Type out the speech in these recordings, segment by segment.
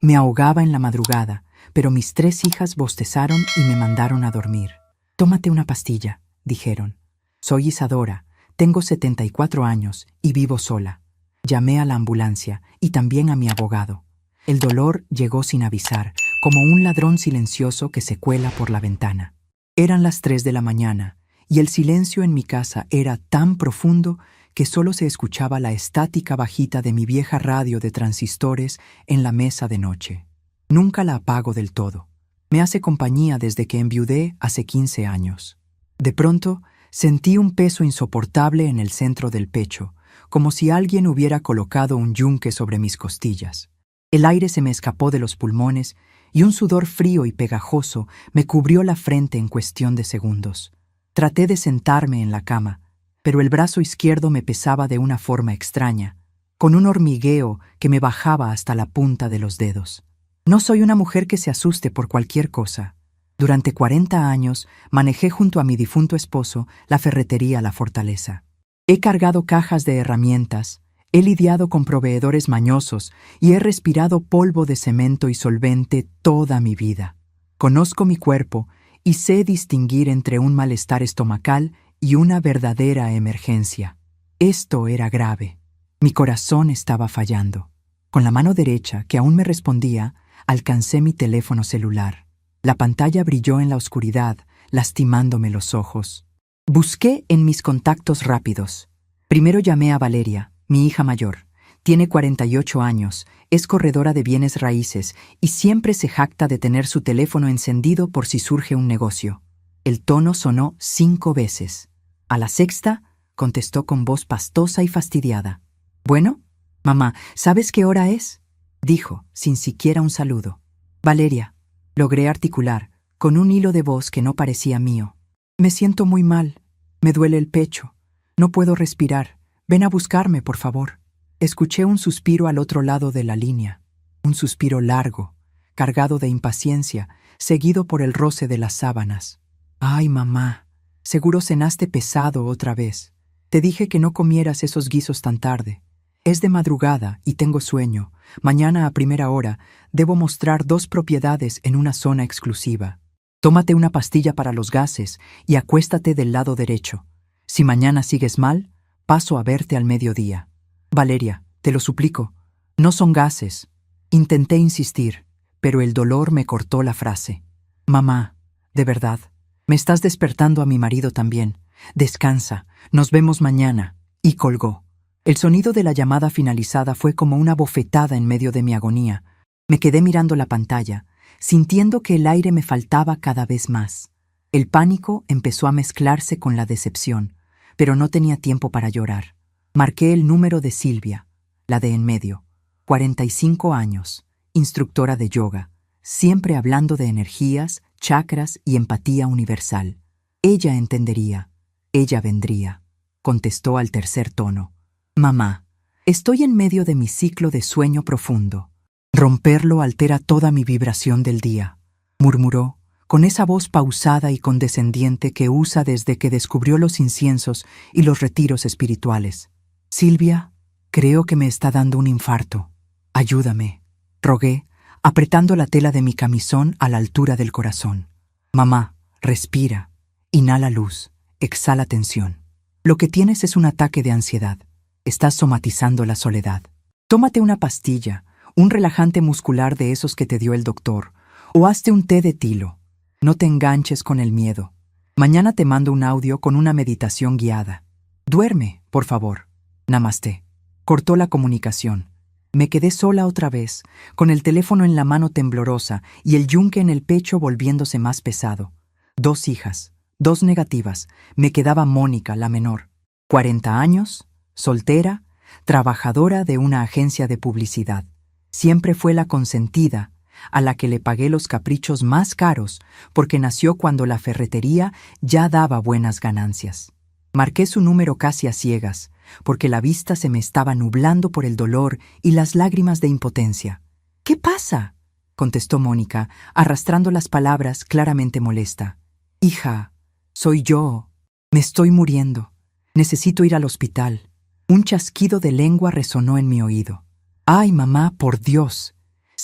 Me ahogaba en la madrugada, pero mis 3 hijas bostezaron y me mandaron a dormir. «Tómate una pastilla», dijeron. «Soy Isadora, tengo 74 años y vivo sola». Llamé a la ambulancia y también a mi abogado. El dolor llegó sin avisar, como un ladrón silencioso que se cuela por la ventana. Eran las 3 de la mañana y el silencio en mi casa era tan profundo que solo se escuchaba la estática bajita de mi vieja radio de transistores en la mesa de noche. Nunca la apago del todo. Me hace compañía desde que enviudé hace 15 años. De pronto, sentí un peso insoportable en el centro del pecho, como si alguien hubiera colocado un yunque sobre mis costillas. El aire se me escapó de los pulmones y un sudor frío y pegajoso me cubrió la frente en cuestión de segundos. Traté de sentarme en la cama, pero el brazo izquierdo me pesaba de una forma extraña, con un hormigueo que me bajaba hasta la punta de los dedos. No soy una mujer que se asuste por cualquier cosa. Durante 40 años manejé junto a mi difunto esposo la ferretería La Fortaleza. He cargado cajas de herramientas, he lidiado con proveedores mañosos y he respirado polvo de cemento y solvente toda mi vida. Conozco mi cuerpo y sé distinguir entre un malestar estomacal y una verdadera emergencia. Esto era grave. Mi corazón estaba fallando. Con la mano derecha, que aún me respondía, alcancé mi teléfono celular. La pantalla brilló en la oscuridad, lastimándome los ojos. Busqué en mis contactos rápidos. Primero llamé a Valeria, mi hija mayor. Tiene 48 años, es corredora de bienes raíces y siempre se jacta de tener su teléfono encendido por si surge un negocio. El tono sonó 5 veces. A la sexta, contestó con voz pastosa y fastidiada. «Bueno, mamá, ¿sabes qué hora es?», dijo, sin siquiera un saludo. «Valeria», logré articular, con un hilo de voz que no parecía mío. «Me siento muy mal. Me duele el pecho. No puedo respirar. Ven a buscarme, por favor». Escuché un suspiro al otro lado de la línea. Un suspiro largo, cargado de impaciencia, seguido por el roce de las sábanas. «Ay, mamá, seguro cenaste pesado otra vez. Te dije que no comieras esos guisos tan tarde. Es de madrugada y tengo sueño. Mañana a primera hora debo mostrar 2 propiedades en una zona exclusiva. Tómate una pastilla para los gases y acuéstate del lado derecho. Si mañana sigues mal, paso a verte al mediodía». «Valeria, te lo suplico, no son gases». Intenté insistir, pero el dolor me cortó la frase. «Mamá, de verdad, me estás despertando a mi marido también. Descansa, nos vemos mañana». Y colgó. El sonido de la llamada finalizada fue como una bofetada en medio de mi agonía. Me quedé mirando la pantalla, sintiendo que el aire me faltaba cada vez más. El pánico empezó a mezclarse con la decepción, pero no tenía tiempo para llorar. Marqué el número de Silvia, la de en medio, 45 años, instructora de yoga, siempre hablando de energías, chakras y empatía universal. Ella entendería, ella vendría, contestó al tercer tono. «Mamá, estoy en medio de mi ciclo de sueño profundo. Romperlo altera toda mi vibración del día», murmuró, con esa voz pausada y condescendiente que usa desde que descubrió los inciensos y los retiros espirituales. «Silvia, creo que me está dando un infarto. Ayúdame», rogué, apretando la tela de mi camisón a la altura del corazón. «Mamá, respira, inhala luz, exhala tensión. Lo que tienes es un ataque de ansiedad. Estás somatizando la soledad. Tómate una pastilla, un relajante muscular de esos que te dio el doctor, o hazte un té de tilo. No te enganches con el miedo. Mañana te mando un audio con una meditación guiada. Duerme, por favor. Namaste». Cortó la comunicación. Me quedé sola otra vez, con el teléfono en la mano temblorosa y el yunque en el pecho volviéndose más pesado. 2 hijas, 2 negativas. Me quedaba Mónica, la menor. 40 años, soltera, trabajadora de una agencia de publicidad. Siempre fue la consentida, a la que le pagué los caprichos más caros porque nació cuando la ferretería ya daba buenas ganancias. Marqué su número casi a ciegas, porque la vista se me estaba nublando por el dolor y las lágrimas de impotencia. «¿Qué pasa?», contestó Mónica, arrastrando las palabras claramente molesta. «Hija, soy yo. Me estoy muriendo. Necesito ir al hospital». Un chasquido de lengua resonó en mi oído. «Ay, mamá, por Dios.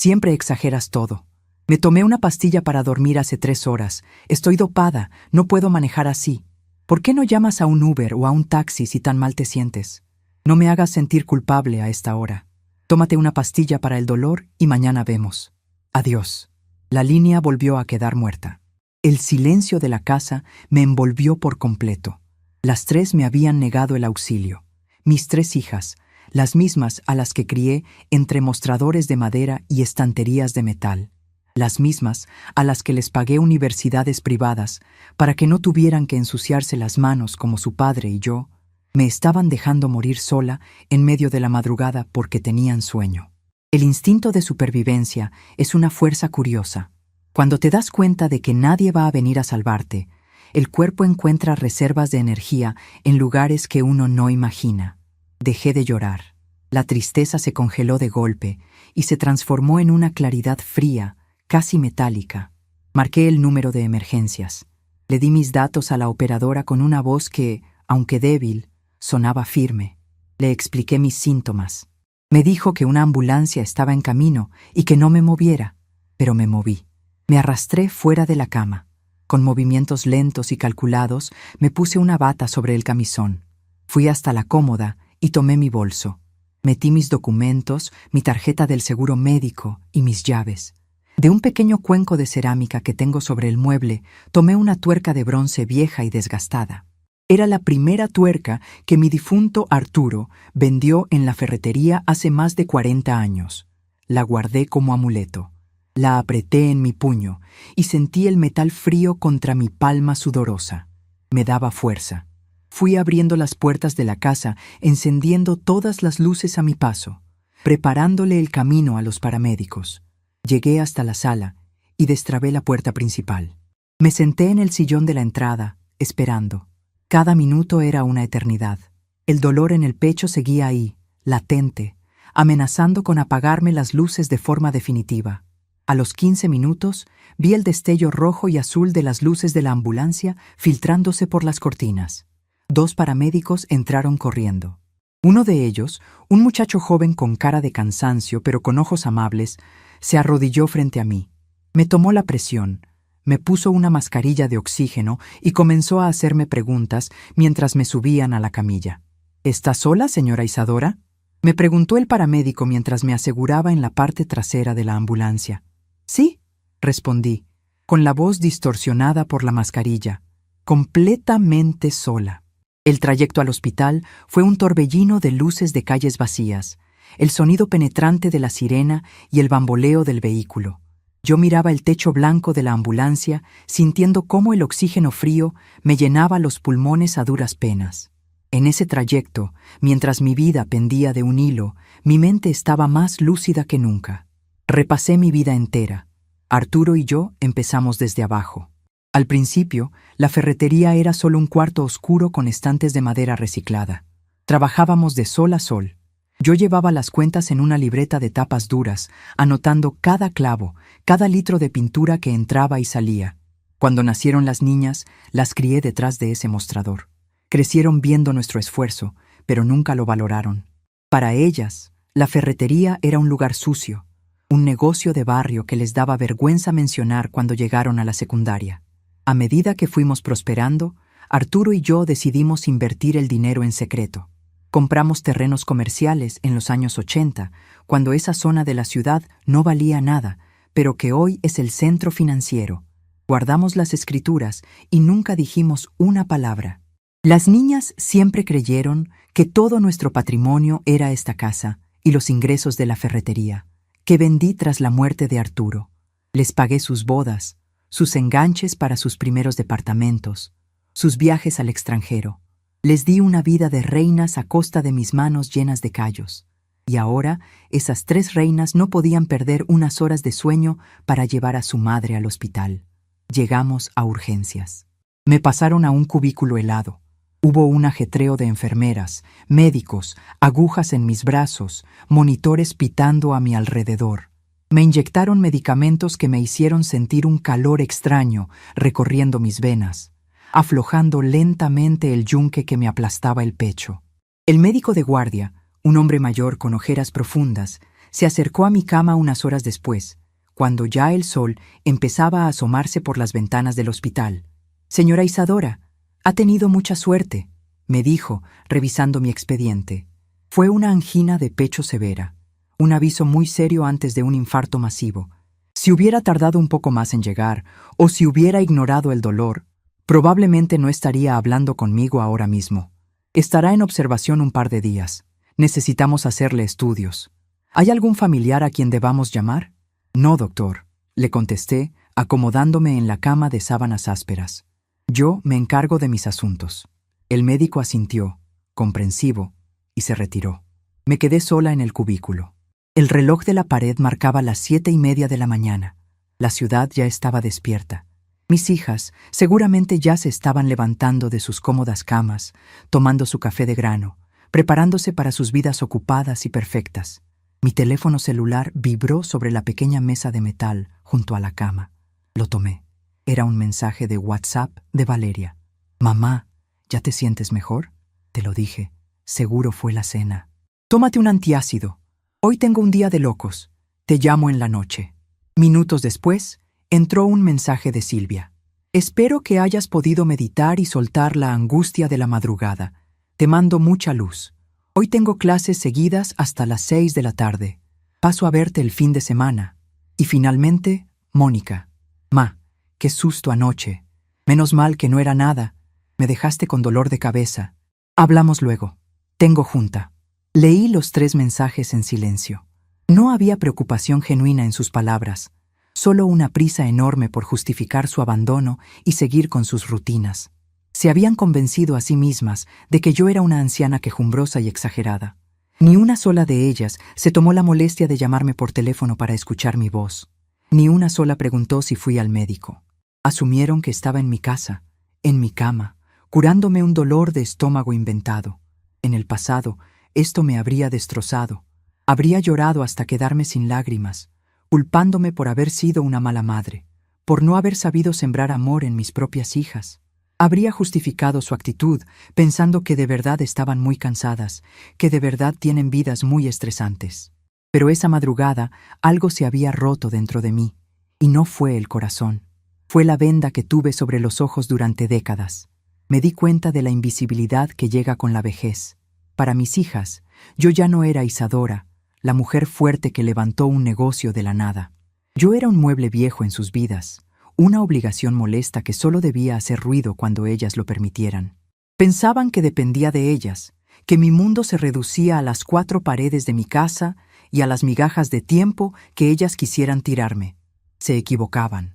Siempre exageras todo. Me tomé una pastilla para dormir hace 3 horas. Estoy dopada, no puedo manejar así. ¿Por qué no llamas a un Uber o a un taxi si tan mal te sientes? No me hagas sentir culpable a esta hora. Tómate una pastilla para el dolor y mañana vemos. Adiós. La línea volvió a quedar muerta. El silencio de la casa me envolvió por completo. Las 3 me habían negado el auxilio. Mis 3 hijas, las mismas a las que crié entre mostradores de madera y estanterías de metal. Las mismas a las que les pagué universidades privadas para que no tuvieran que ensuciarse las manos como su padre y yo, me estaban dejando morir sola en medio de la madrugada porque tenían sueño. El instinto de supervivencia es una fuerza curiosa. Cuando te das cuenta de que nadie va a venir a salvarte, el cuerpo encuentra reservas de energía en lugares que uno no imagina. Dejé de llorar. La tristeza se congeló de golpe y se transformó en una claridad fría, casi metálica. Marqué el número de emergencias. Le di mis datos a la operadora con una voz que, aunque débil, sonaba firme. Le expliqué mis síntomas. Me dijo que una ambulancia estaba en camino y que no me moviera, pero me moví. Me arrastré fuera de la cama. Con movimientos lentos y calculados, me puse una bata sobre el camisón. Fui hasta la cómoda y tomé mi bolso. Metí mis documentos, mi tarjeta del seguro médico y mis llaves. De un pequeño cuenco de cerámica que tengo sobre el mueble, tomé una tuerca de bronce vieja y desgastada. Era la primera tuerca que mi difunto Arturo vendió en la ferretería hace más de 40 años. La guardé como amuleto. La apreté en mi puño y sentí el metal frío contra mi palma sudorosa. Me daba fuerza. Fui abriendo las puertas de la casa, encendiendo todas las luces a mi paso, preparándole el camino a los paramédicos. Llegué hasta la sala y destrabé la puerta principal. Me senté en el sillón de la entrada, esperando. Cada minuto era una eternidad. El dolor en el pecho seguía ahí, latente, amenazando con apagarme las luces de forma definitiva. A los 15 minutos, vi el destello rojo y azul de las luces de la ambulancia filtrándose por las cortinas. 2 paramédicos entraron corriendo. Uno de ellos, un muchacho joven con cara de cansancio pero con ojos amables, se arrodilló frente a mí. Me tomó la presión, me puso una mascarilla de oxígeno y comenzó a hacerme preguntas mientras me subían a la camilla. ¿Está sola, señora Isadora?, me preguntó el paramédico mientras me aseguraba en la parte trasera de la ambulancia. Sí, respondí, con la voz distorsionada por la mascarilla, completamente sola. El trayecto al hospital fue un torbellino de luces de calles vacías, el sonido penetrante de la sirena y el bamboleo del vehículo. Yo miraba el techo blanco de la ambulancia, sintiendo cómo el oxígeno frío me llenaba los pulmones a duras penas. En ese trayecto, mientras mi vida pendía de un hilo, mi mente estaba más lúcida que nunca. Repasé mi vida entera. Arturo y yo empezamos desde abajo. Al principio, la ferretería era solo un cuarto oscuro con estantes de madera reciclada. Trabajábamos de sol a sol. Yo llevaba las cuentas en una libreta de tapas duras, anotando cada clavo, cada litro de pintura que entraba y salía. Cuando nacieron las niñas, las crié detrás de ese mostrador. Crecieron viendo nuestro esfuerzo, pero nunca lo valoraron. Para ellas, la ferretería era un lugar sucio, un negocio de barrio que les daba vergüenza mencionar cuando llegaron a la secundaria. A medida que fuimos prosperando, Arturo y yo decidimos invertir el dinero en secreto. Compramos terrenos comerciales en los años 80, cuando esa zona de la ciudad no valía nada, pero que hoy es el centro financiero. Guardamos las escrituras y nunca dijimos una palabra. Las niñas siempre creyeron que todo nuestro patrimonio era esta casa y los ingresos de la ferretería, que vendí tras la muerte de Arturo. Les pagué sus bodas, sus enganches para sus primeros departamentos, sus viajes al extranjero. Les di una vida de reinas a costa de mis manos llenas de callos. Y ahora, esas 3 reinas no podían perder unas horas de sueño para llevar a su madre al hospital. Llegamos a urgencias. Me pasaron a un cubículo helado. Hubo un ajetreo de enfermeras, médicos, agujas en mis brazos, monitores pitando a mi alrededor. Me inyectaron medicamentos que me hicieron sentir un calor extraño recorriendo mis venas, aflojando lentamente el yunque que me aplastaba el pecho. El médico de guardia, un hombre mayor con ojeras profundas, se acercó a mi cama unas horas después, cuando ya el sol empezaba a asomarse por las ventanas del hospital. «Señora Isadora, ha tenido mucha suerte», me dijo, revisando mi expediente. Fue una angina de pecho severa, un aviso muy serio antes de un infarto masivo. Si hubiera tardado un poco más en llegar, o si hubiera ignorado el dolor, probablemente no estaría hablando conmigo ahora mismo. Estará en observación un par de días. Necesitamos hacerle estudios. ¿Hay algún familiar a quien debamos llamar? No, doctor, le contesté, acomodándome en la cama de sábanas ásperas. Yo me encargo de mis asuntos. El médico asintió, comprensivo, y se retiró. Me quedé sola en el cubículo. El reloj de la pared marcaba las 7:30 de la mañana. La ciudad ya estaba despierta. Mis hijas seguramente ya se estaban levantando de sus cómodas camas, tomando su café de grano, preparándose para sus vidas ocupadas y perfectas. Mi teléfono celular vibró sobre la pequeña mesa de metal junto a la cama. Lo tomé. Era un mensaje de WhatsApp de Valeria. «Mamá, ¿ya te sientes mejor?» Te lo dije. Seguro fue la cena. «Tómate un antiácido. Hoy tengo un día de locos. Te llamo en la noche». Minutos después, entró un mensaje de Silvia. «Espero que hayas podido meditar y soltar la angustia de la madrugada. Te mando mucha luz. Hoy tengo clases seguidas hasta las 6 de la tarde. Paso a verte el fin de semana». Y finalmente, Mónica. «Ma, qué susto anoche. Menos mal que no era nada. Me dejaste con dolor de cabeza. Hablamos luego. Tengo junta». Leí los 3 mensajes en silencio. No había preocupación genuina en sus palabras, solo una prisa enorme por justificar su abandono y seguir con sus rutinas. Se habían convencido a sí mismas de que yo era una anciana quejumbrosa y exagerada. Ni una sola de ellas se tomó la molestia de llamarme por teléfono para escuchar mi voz. Ni una sola preguntó si fui al médico. Asumieron que estaba en mi casa, en mi cama, curándome un dolor de estómago inventado. En el pasado, esto me habría destrozado. Habría llorado hasta quedarme sin lágrimas, culpándome por haber sido una mala madre, por no haber sabido sembrar amor en mis propias hijas. Habría justificado su actitud, pensando que de verdad estaban muy cansadas, que de verdad tienen vidas muy estresantes. Pero esa madrugada algo se había roto dentro de mí, y no fue el corazón. Fue la venda que tuve sobre los ojos durante décadas. Me di cuenta de la invisibilidad que llega con la vejez. Para mis hijas, yo ya no era Isadora, la mujer fuerte que levantó un negocio de la nada. Yo era un mueble viejo en sus vidas, una obligación molesta que solo debía hacer ruido cuando ellas lo permitieran. Pensaban que dependía de ellas, que mi mundo se reducía a las 4 paredes de mi casa y a las migajas de tiempo que ellas quisieran tirarme. Se equivocaban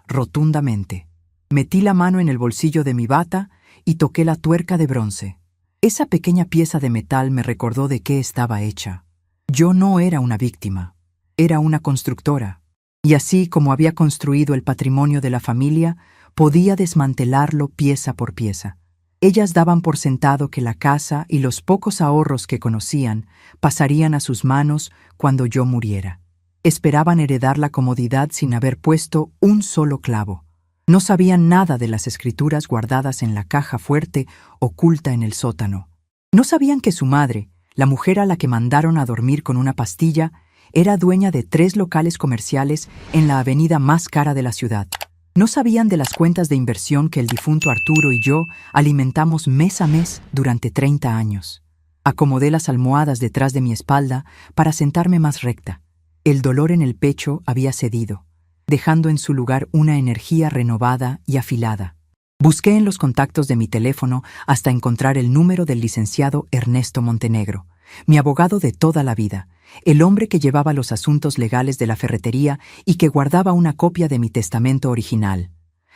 rotundamente. Metí la mano en el bolsillo de mi bata y toqué la tuerca de bronce. Esa pequeña pieza de metal me recordó de qué estaba hecha. Yo no era una víctima, era una constructora. Y así como había construido el patrimonio de la familia, podía desmantelarlo pieza por pieza. Ellas daban por sentado que la casa y los pocos ahorros que conocían pasarían a sus manos cuando yo muriera. Esperaban heredar la comodidad sin haber puesto un solo clavo. No sabían nada de las escrituras guardadas en la caja fuerte oculta en el sótano. No sabían que su madre, la mujer a la que mandaron a dormir con una pastilla, era dueña de 3 locales comerciales en la avenida más cara de la ciudad. No sabían de las cuentas de inversión que el difunto Arturo y yo alimentamos mes a mes durante 30 años. Acomodé las almohadas detrás de mi espalda para sentarme más recta. El dolor en el pecho había cedido, dejando en su lugar una energía renovada y afilada. Busqué en los contactos de mi teléfono hasta encontrar el número del licenciado Ernesto Montenegro, mi abogado de toda la vida, el hombre que llevaba los asuntos legales de la ferretería y que guardaba una copia de mi testamento original.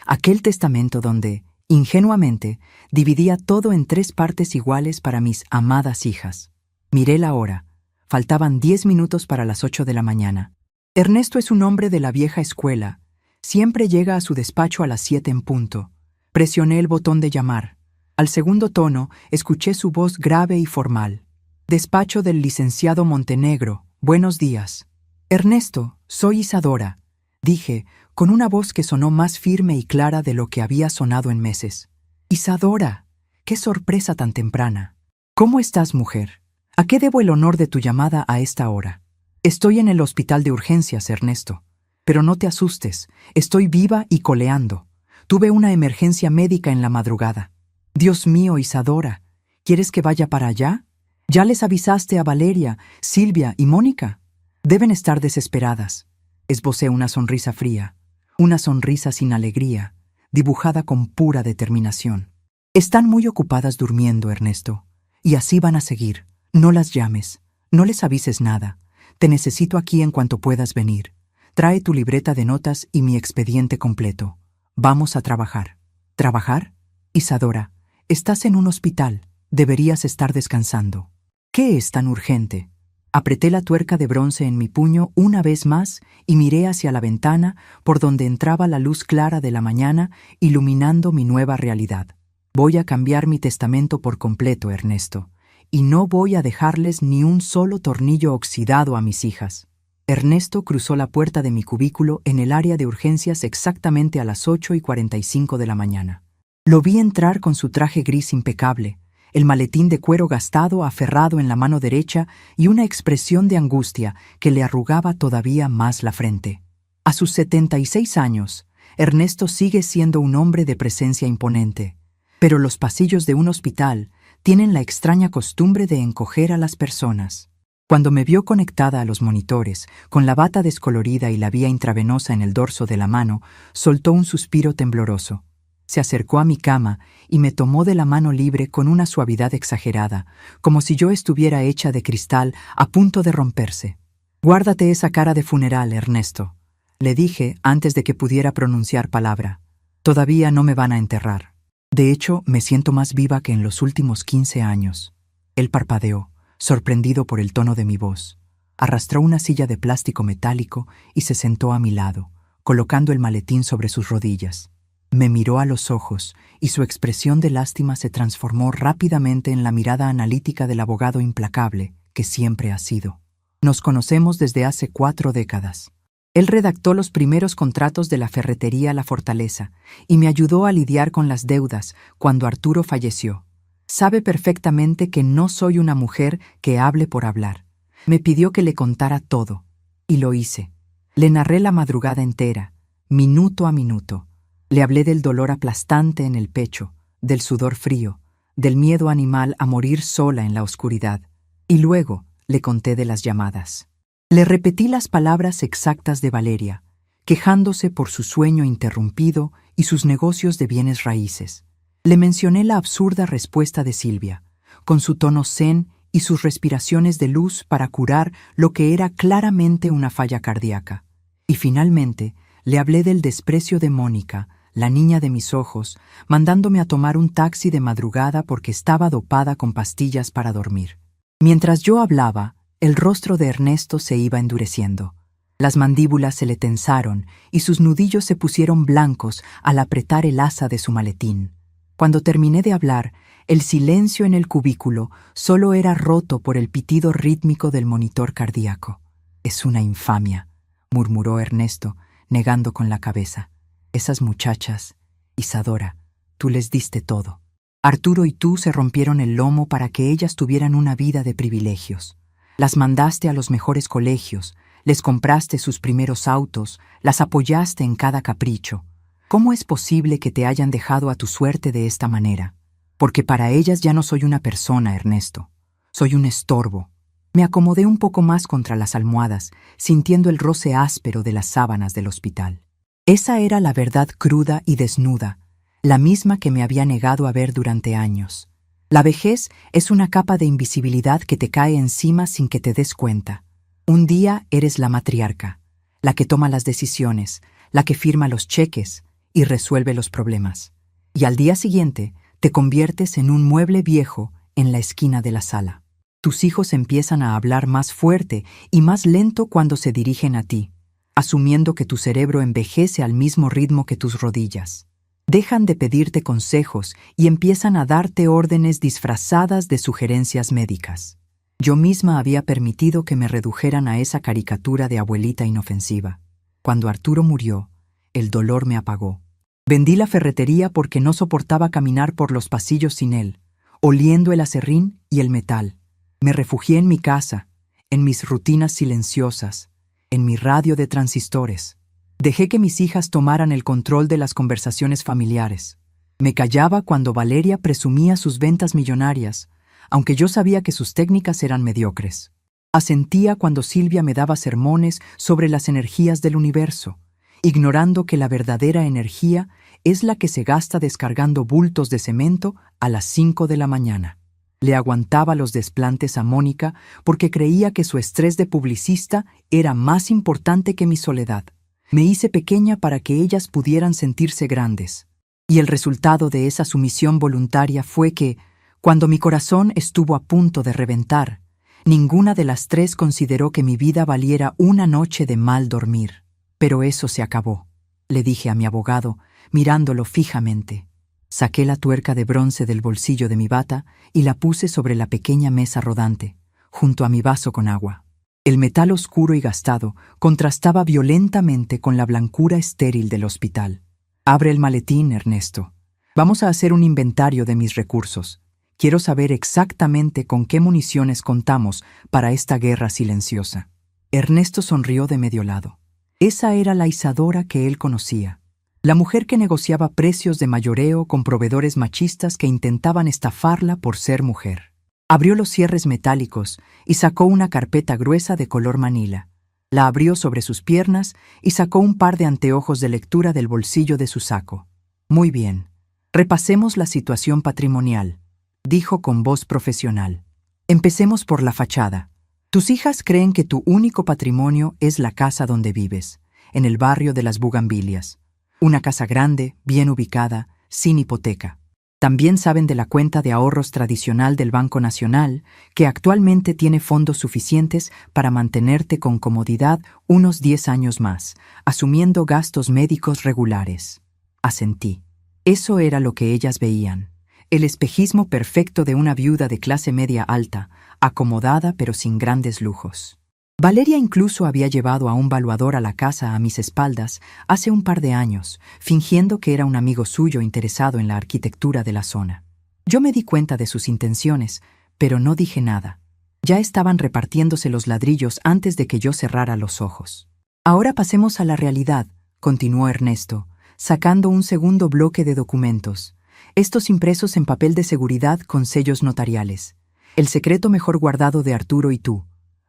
Aquel testamento donde, ingenuamente, dividía todo en 3 partes iguales para mis amadas hijas. Miré la hora. Faltaban 10 minutos para las 8 de la mañana. Ernesto es un hombre de la vieja escuela. Siempre llega a su despacho a las 7 en punto. Presioné el botón de llamar. Al segundo tono, escuché su voz grave y formal. «Despacho del licenciado Montenegro. Buenos días». «Ernesto, soy Isadora», dije, con una voz que sonó más firme y clara de lo que había sonado en meses. «Isadora, qué sorpresa tan temprana. ¿Cómo estás, mujer? ¿A qué debo el honor de tu llamada a esta hora? Estoy en el hospital de urgencias, Ernesto. Pero no te asustes, estoy viva y coleando. Tuve una emergencia médica en la madrugada. Dios mío, Isadora, ¿quieres que vaya para allá? ¿Ya les avisaste a Valeria, Silvia y Mónica? Deben estar desesperadas. Esbocé una sonrisa fría, una sonrisa sin alegría, dibujada con pura determinación. Están muy ocupadas durmiendo, Ernesto, y así van a seguir. No las llames, no les avises nada. Te necesito aquí en cuanto puedas venir. Trae tu libreta de notas y mi expediente completo. Vamos a trabajar. ¿Trabajar? Isadora, estás en un hospital. Deberías estar descansando. ¿Qué es tan urgente? Apreté la tuerca de bronce en mi puño una vez más y miré hacia la ventana por donde entraba la luz clara de la mañana iluminando mi nueva realidad. Voy a cambiar mi testamento por completo, Ernesto, y no voy a dejarles ni un solo tornillo oxidado a mis hijas. Ernesto cruzó la puerta de mi cubículo en el área de urgencias exactamente a las 8:45 de la mañana. Lo vi entrar con su traje gris impecable, el maletín de cuero gastado aferrado en la mano derecha y una expresión de angustia que le arrugaba todavía más la frente. A sus 76 años, Ernesto sigue siendo un hombre de presencia imponente, pero los pasillos de un hospital tienen la extraña costumbre de encoger a las personas. Cuando me vio conectada a los monitores, con la bata descolorida y la vía intravenosa en el dorso de la mano, soltó un suspiro tembloroso. Se acercó a mi cama y me tomó de la mano libre con una suavidad exagerada, como si yo estuviera hecha de cristal a punto de romperse. «Guárdate esa cara de funeral, Ernesto», le dije antes de que pudiera pronunciar palabra. «Todavía no me van a enterrar. De hecho, me siento más viva que en los últimos 15 años». Él parpadeó, sorprendido por el tono de mi voz. Arrastró una silla de plástico metálico y se sentó a mi lado, colocando el maletín sobre sus rodillas. Me miró a los ojos y su expresión de lástima se transformó rápidamente en la mirada analítica del abogado implacable que siempre ha sido. Nos conocemos desde hace 4 décadas. Él redactó los primeros contratos de la ferretería La Fortaleza y me ayudó a lidiar con las deudas cuando Arturo falleció. Sabe perfectamente que no soy una mujer que hable por hablar. Me pidió que le contara todo, y lo hice. Le narré la madrugada entera, minuto a minuto. Le hablé del dolor aplastante en el pecho, del sudor frío, del miedo animal a morir sola en la oscuridad. Y luego le conté de las llamadas. Le repetí las palabras exactas de Valeria, quejándose por su sueño interrumpido y sus negocios de bienes raíces. Le mencioné la absurda respuesta de Silvia, con su tono zen y sus respiraciones de luz para curar lo que era claramente una falla cardíaca. Y finalmente le hablé del desprecio de Mónica, la niña de mis ojos, mandándome a tomar un taxi de madrugada porque estaba dopada con pastillas para dormir. Mientras yo hablaba, el rostro de Ernesto se iba endureciendo. Las mandíbulas se le tensaron y sus nudillos se pusieron blancos al apretar el asa de su maletín. Cuando terminé de hablar, el silencio en el cubículo solo era roto por el pitido rítmico del monitor cardíaco. «Es una infamia», murmuró Ernesto, negando con la cabeza. «Esas muchachas, Isadora, tú les diste todo. Arturo y tú se rompieron el lomo para que ellas tuvieran una vida de privilegios. Las mandaste a los mejores colegios, les compraste sus primeros autos, las apoyaste en cada capricho. ¿Cómo es posible que te hayan dejado a tu suerte de esta manera? Porque para ellas ya no soy una persona, Ernesto. Soy un estorbo». Me acomodé un poco más contra las almohadas, sintiendo el roce áspero de las sábanas del hospital. Esa era la verdad cruda y desnuda, la misma que me había negado a ver durante años. La vejez es una capa de invisibilidad que te cae encima sin que te des cuenta. Un día eres la matriarca, la que toma las decisiones, la que firma los cheques y resuelve los problemas. Y al día siguiente te conviertes en un mueble viejo en la esquina de la sala. Tus hijos empiezan a hablar más fuerte y más lento cuando se dirigen a ti, asumiendo que tu cerebro envejece al mismo ritmo que tus rodillas. Dejan de pedirte consejos y empiezan a darte órdenes disfrazadas de sugerencias médicas. Yo misma había permitido que me redujeran a esa caricatura de abuelita inofensiva. Cuando Arturo murió, el dolor me apagó. Vendí la ferretería porque no soportaba caminar por los pasillos sin él, oliendo el aserrín y el metal. Me refugié en mi casa, en mis rutinas silenciosas, en mi radio de transistores. Dejé que mis hijas tomaran el control de las conversaciones familiares. Me callaba cuando Valeria presumía sus ventas millonarias, aunque yo sabía que sus técnicas eran mediocres. Asentía cuando Silvia me daba sermones sobre las energías del universo, ignorando que la verdadera energía es la que se gasta descargando bultos de cemento a las 5 de la mañana. Le aguantaba los desplantes a Mónica porque creía que su estrés de publicista era más importante que mi soledad. Me hice pequeña para que ellas pudieran sentirse grandes. Y el resultado de esa sumisión voluntaria fue que, cuando mi corazón estuvo a punto de reventar, ninguna de las tres consideró que mi vida valiera una noche de mal dormir. Pero eso se acabó, le dije a mi abogado, mirándolo fijamente. Saqué la tuerca de bronce del bolsillo de mi bata y la puse sobre la pequeña mesa rodante, junto a mi vaso con agua. El metal oscuro y gastado contrastaba violentamente con la blancura estéril del hospital. Abre el maletín, Ernesto. Vamos a hacer un inventario de mis recursos. Quiero saber exactamente con qué municiones contamos para esta guerra silenciosa. Ernesto sonrió de medio lado. Esa era la Isadora que él conocía. La mujer que negociaba precios de mayoreo con proveedores machistas que intentaban estafarla por ser mujer. Abrió los cierres metálicos y sacó una carpeta gruesa de color manila. La abrió sobre sus piernas y sacó un par de anteojos de lectura del bolsillo de su saco. Muy bien, repasemos la situación patrimonial, dijo con voz profesional. Empecemos por la fachada. Tus hijas creen que tu único patrimonio es la casa donde vives, en el barrio de las Bugambilias. Una casa grande, bien ubicada, sin hipoteca. También saben de la cuenta de ahorros tradicional del Banco Nacional, que actualmente tiene fondos suficientes para mantenerte con comodidad unos 10 años más, asumiendo gastos médicos regulares. Asentí. Eso era lo que ellas veían. El espejismo perfecto de una viuda de clase media alta, acomodada pero sin grandes lujos. Valeria incluso había llevado a un valuador a la casa a mis espaldas hace un par de años, fingiendo que era un amigo suyo interesado en la arquitectura de la zona. Yo me di cuenta de sus intenciones, pero no dije nada. Ya estaban repartiéndose los ladrillos antes de que yo cerrara los ojos. Ahora pasemos a la realidad, continuó Ernesto, sacando un segundo bloque de documentos. Estos impresos en papel de seguridad con sellos notariales. El secreto mejor guardado de Arturo y tú.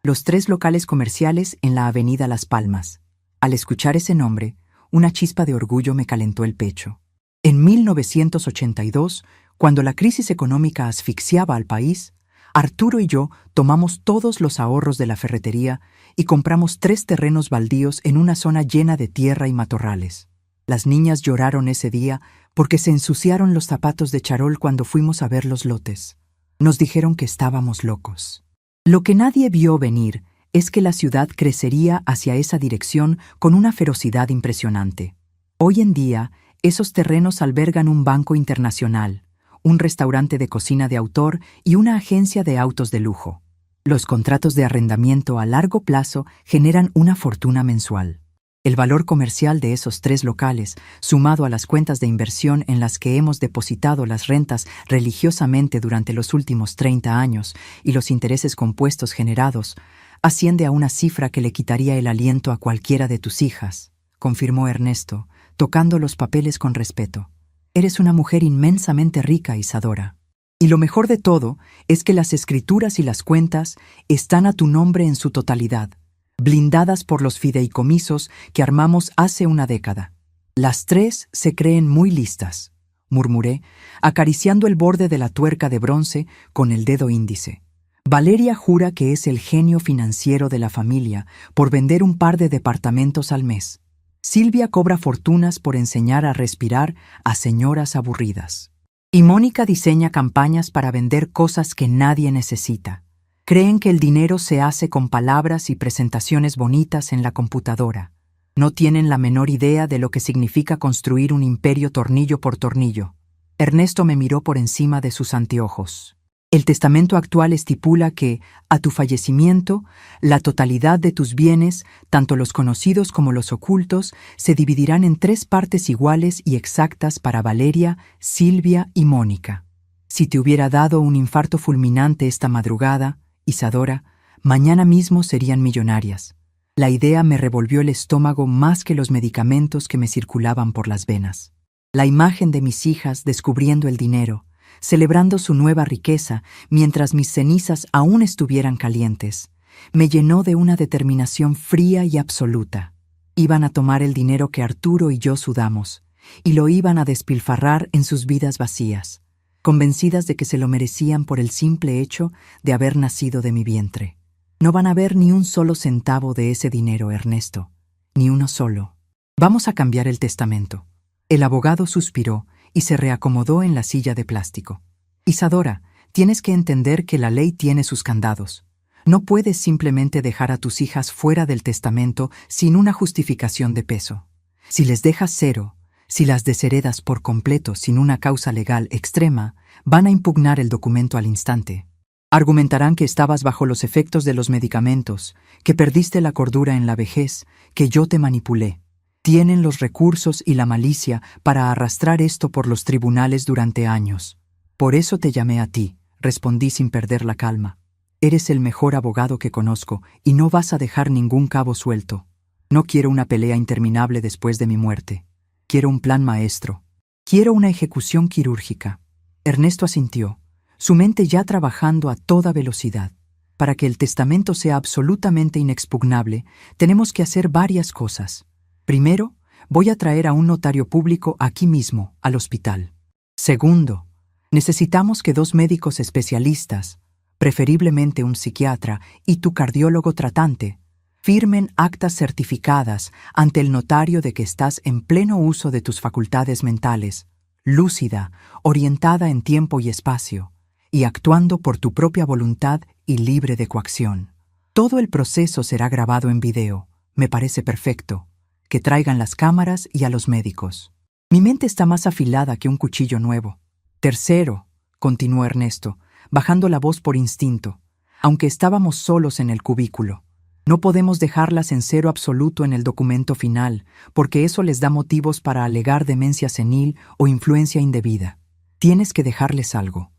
Los 3 locales comerciales en la avenida Las Palmas. Al escuchar ese nombre, una chispa de orgullo me calentó el pecho. En 1982, cuando la crisis económica asfixiaba al país, Arturo y yo tomamos todos los ahorros de la ferretería y compramos 3 terrenos baldíos en una zona llena de tierra y matorrales. Las niñas lloraron ese día porque se ensuciaron los zapatos de charol cuando fuimos a ver los lotes. Nos dijeron que estábamos locos. Lo que nadie vio venir es que la ciudad crecería hacia esa dirección con una ferocidad impresionante. Hoy en día, esos terrenos albergan un banco internacional, un restaurante de cocina de autor y una agencia de autos de lujo. Los contratos de arrendamiento a largo plazo generan una fortuna mensual. El valor comercial de esos 3 locales, sumado a las cuentas de inversión en las que hemos depositado las rentas religiosamente durante los últimos 30 años y los intereses compuestos generados, asciende a una cifra que le quitaría el aliento a cualquiera de tus hijas, confirmó Ernesto, tocando los papeles con respeto. Eres una mujer inmensamente rica, Isadora. Y lo mejor de todo es que las escrituras y las cuentas están a tu nombre en su totalidad, blindadas por los fideicomisos que armamos hace una década. Las 3 se creen muy listas, murmuré, acariciando el borde de la tuerca de bronce con el dedo índice. Valeria jura que es el genio financiero de la familia por vender un par de departamentos al mes. Silvia cobra fortunas por enseñar a respirar a señoras aburridas. Y Mónica diseña campañas para vender cosas que nadie necesita. Creen que el dinero se hace con palabras y presentaciones bonitas en la computadora. No tienen la menor idea de lo que significa construir un imperio tornillo por tornillo. Ernesto me miró por encima de sus anteojos. El testamento actual estipula que, a tu fallecimiento, la totalidad de tus bienes, tanto los conocidos como los ocultos, se dividirán en 3 partes iguales y exactas para Valeria, Silvia y Mónica. Si te hubiera dado un infarto fulminante esta madrugada, Isadora, mañana mismo serían millonarias. La idea me revolvió el estómago más que los medicamentos que me circulaban por las venas. La imagen de mis hijas descubriendo el dinero, celebrando su nueva riqueza mientras mis cenizas aún estuvieran calientes, me llenó de una determinación fría y absoluta. Iban a tomar el dinero que Arturo y yo sudamos, y lo iban a despilfarrar en sus vidas vacías, convencidas de que se lo merecían por el simple hecho de haber nacido de mi vientre. No van a ver ni un solo centavo de ese dinero, Ernesto, ni uno solo. Vamos a cambiar el testamento. El abogado suspiró y se reacomodó en la silla de plástico. Isadora, tienes que entender que la ley tiene sus candados. No puedes simplemente dejar a tus hijas fuera del testamento sin una justificación de peso. Si les dejas cero, si las desheredas por completo sin una causa legal extrema, van a impugnar el documento al instante. Argumentarán que estabas bajo los efectos de los medicamentos, que perdiste la cordura en la vejez, que yo te manipulé. Tienen los recursos y la malicia para arrastrar esto por los tribunales durante años. Por eso te llamé a ti, respondí sin perder la calma. Eres el mejor abogado que conozco y no vas a dejar ningún cabo suelto. No quiero una pelea interminable después de mi muerte. Quiero un plan maestro. Quiero una ejecución quirúrgica. Ernesto asintió, su mente ya trabajando a toda velocidad. Para que el testamento sea absolutamente inexpugnable, tenemos que hacer varias cosas. Primero, voy a traer a un notario público aquí mismo, al hospital. Segundo, necesitamos que 2 médicos especialistas, preferiblemente un psiquiatra y tu cardiólogo tratante, firmen actas certificadas ante el notario de que estás en pleno uso de tus facultades mentales, lúcida, orientada en tiempo y espacio, y actuando por tu propia voluntad y libre de coacción. Todo el proceso será grabado en video. Me parece perfecto. Que traigan las cámaras y a los médicos. Mi mente está más afilada que un cuchillo nuevo. Tercero, continuó Ernesto, bajando la voz por instinto, aunque estábamos solos en el cubículo. No podemos dejarlas en cero absoluto en el documento final, porque eso les da motivos para alegar demencia senil o influencia indebida. Tienes que dejarles algo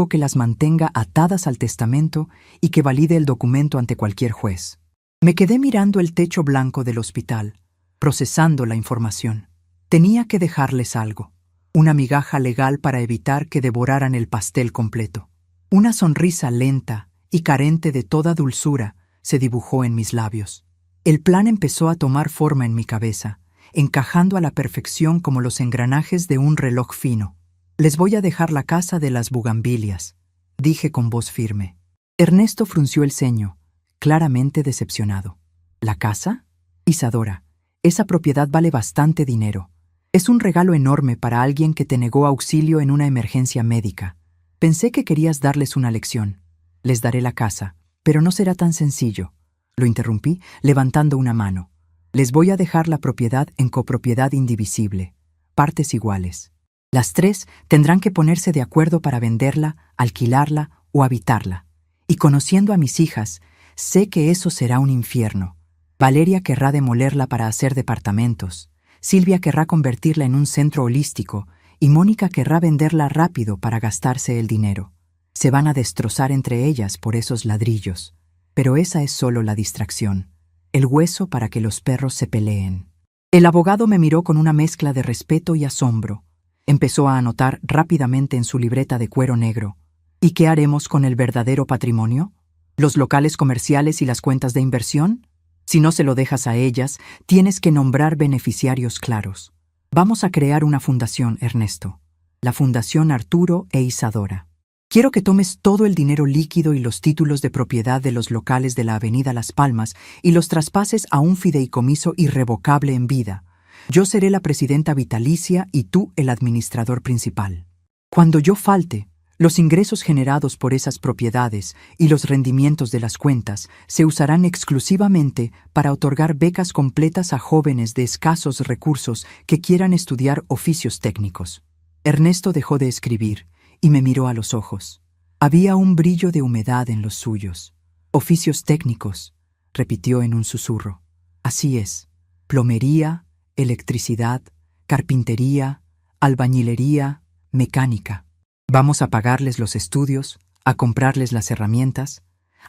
que las mantenga atadas al testamento y que valide el documento ante cualquier juez. Me quedé mirando el techo blanco del hospital, procesando la información. Tenía que dejarles algo, una migaja legal para evitar que devoraran el pastel completo. Una sonrisa lenta y carente de toda dulzura se dibujó en mis labios. El plan empezó a tomar forma en mi cabeza, encajando a la perfección como los engranajes de un reloj fino. Les voy a dejar la casa de las bugambilias, dije con voz firme. Ernesto frunció el ceño, claramente decepcionado. ¿La casa? Isadora, esa propiedad vale bastante dinero. Es un regalo enorme para alguien que te negó auxilio en una emergencia médica. Pensé que querías darles una lección. Les daré la casa, pero no será tan sencillo. Lo interrumpí, levantando una mano. Les voy a dejar la propiedad en copropiedad indivisible, partes iguales. Las 3 tendrán que ponerse de acuerdo para venderla, alquilarla o habitarla. Y conociendo a mis hijas, sé que eso será un infierno. Valeria querrá demolerla para hacer departamentos, Silvia querrá convertirla en un centro holístico y Mónica querrá venderla rápido para gastarse el dinero. Se van a destrozar entre ellas por esos ladrillos, pero esa es solo la distracción, el hueso para que los perros se peleen. El abogado me miró con una mezcla de respeto y asombro. Empezó a anotar rápidamente en su libreta de cuero negro. ¿Y qué haremos con el verdadero patrimonio? ¿Los locales comerciales y las cuentas de inversión? Si no se lo dejas a ellas, tienes que nombrar beneficiarios claros. Vamos a crear una fundación, Ernesto. La Fundación Arturo e Isadora. Quiero que tomes todo el dinero líquido y los títulos de propiedad de los locales de la Avenida Las Palmas y los traspases a un fideicomiso irrevocable en vida. Yo seré la presidenta vitalicia y tú el administrador principal. Cuando yo falte, los ingresos generados por esas propiedades y los rendimientos de las cuentas se usarán exclusivamente para otorgar becas completas a jóvenes de escasos recursos que quieran estudiar oficios técnicos. Ernesto dejó de escribir y me miró a los ojos. Había un brillo de humedad en los suyos. Oficios técnicos, repitió en un susurro. Así es. Plomería, electricidad, carpintería, albañilería, mecánica. Vamos a pagarles los estudios, a comprarles las herramientas.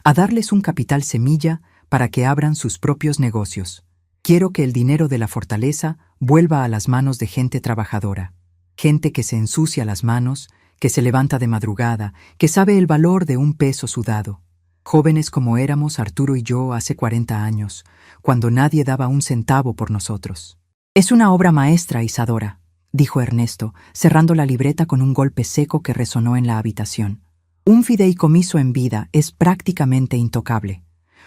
a darles un capital semilla para que abran sus propios negocios. Quiero que el dinero de la fortaleza vuelva a las manos de gente trabajadora, gente que se ensucia las manos, que se levanta de madrugada, que sabe el valor de un peso sudado. Jóvenes como éramos Arturo y yo hace 40 años, cuando nadie daba un centavo por nosotros. «Es una obra maestra, Isadora», dijo Ernesto, cerrando la libreta con un golpe seco que resonó en la habitación. «Un fideicomiso en vida es prácticamente intocable.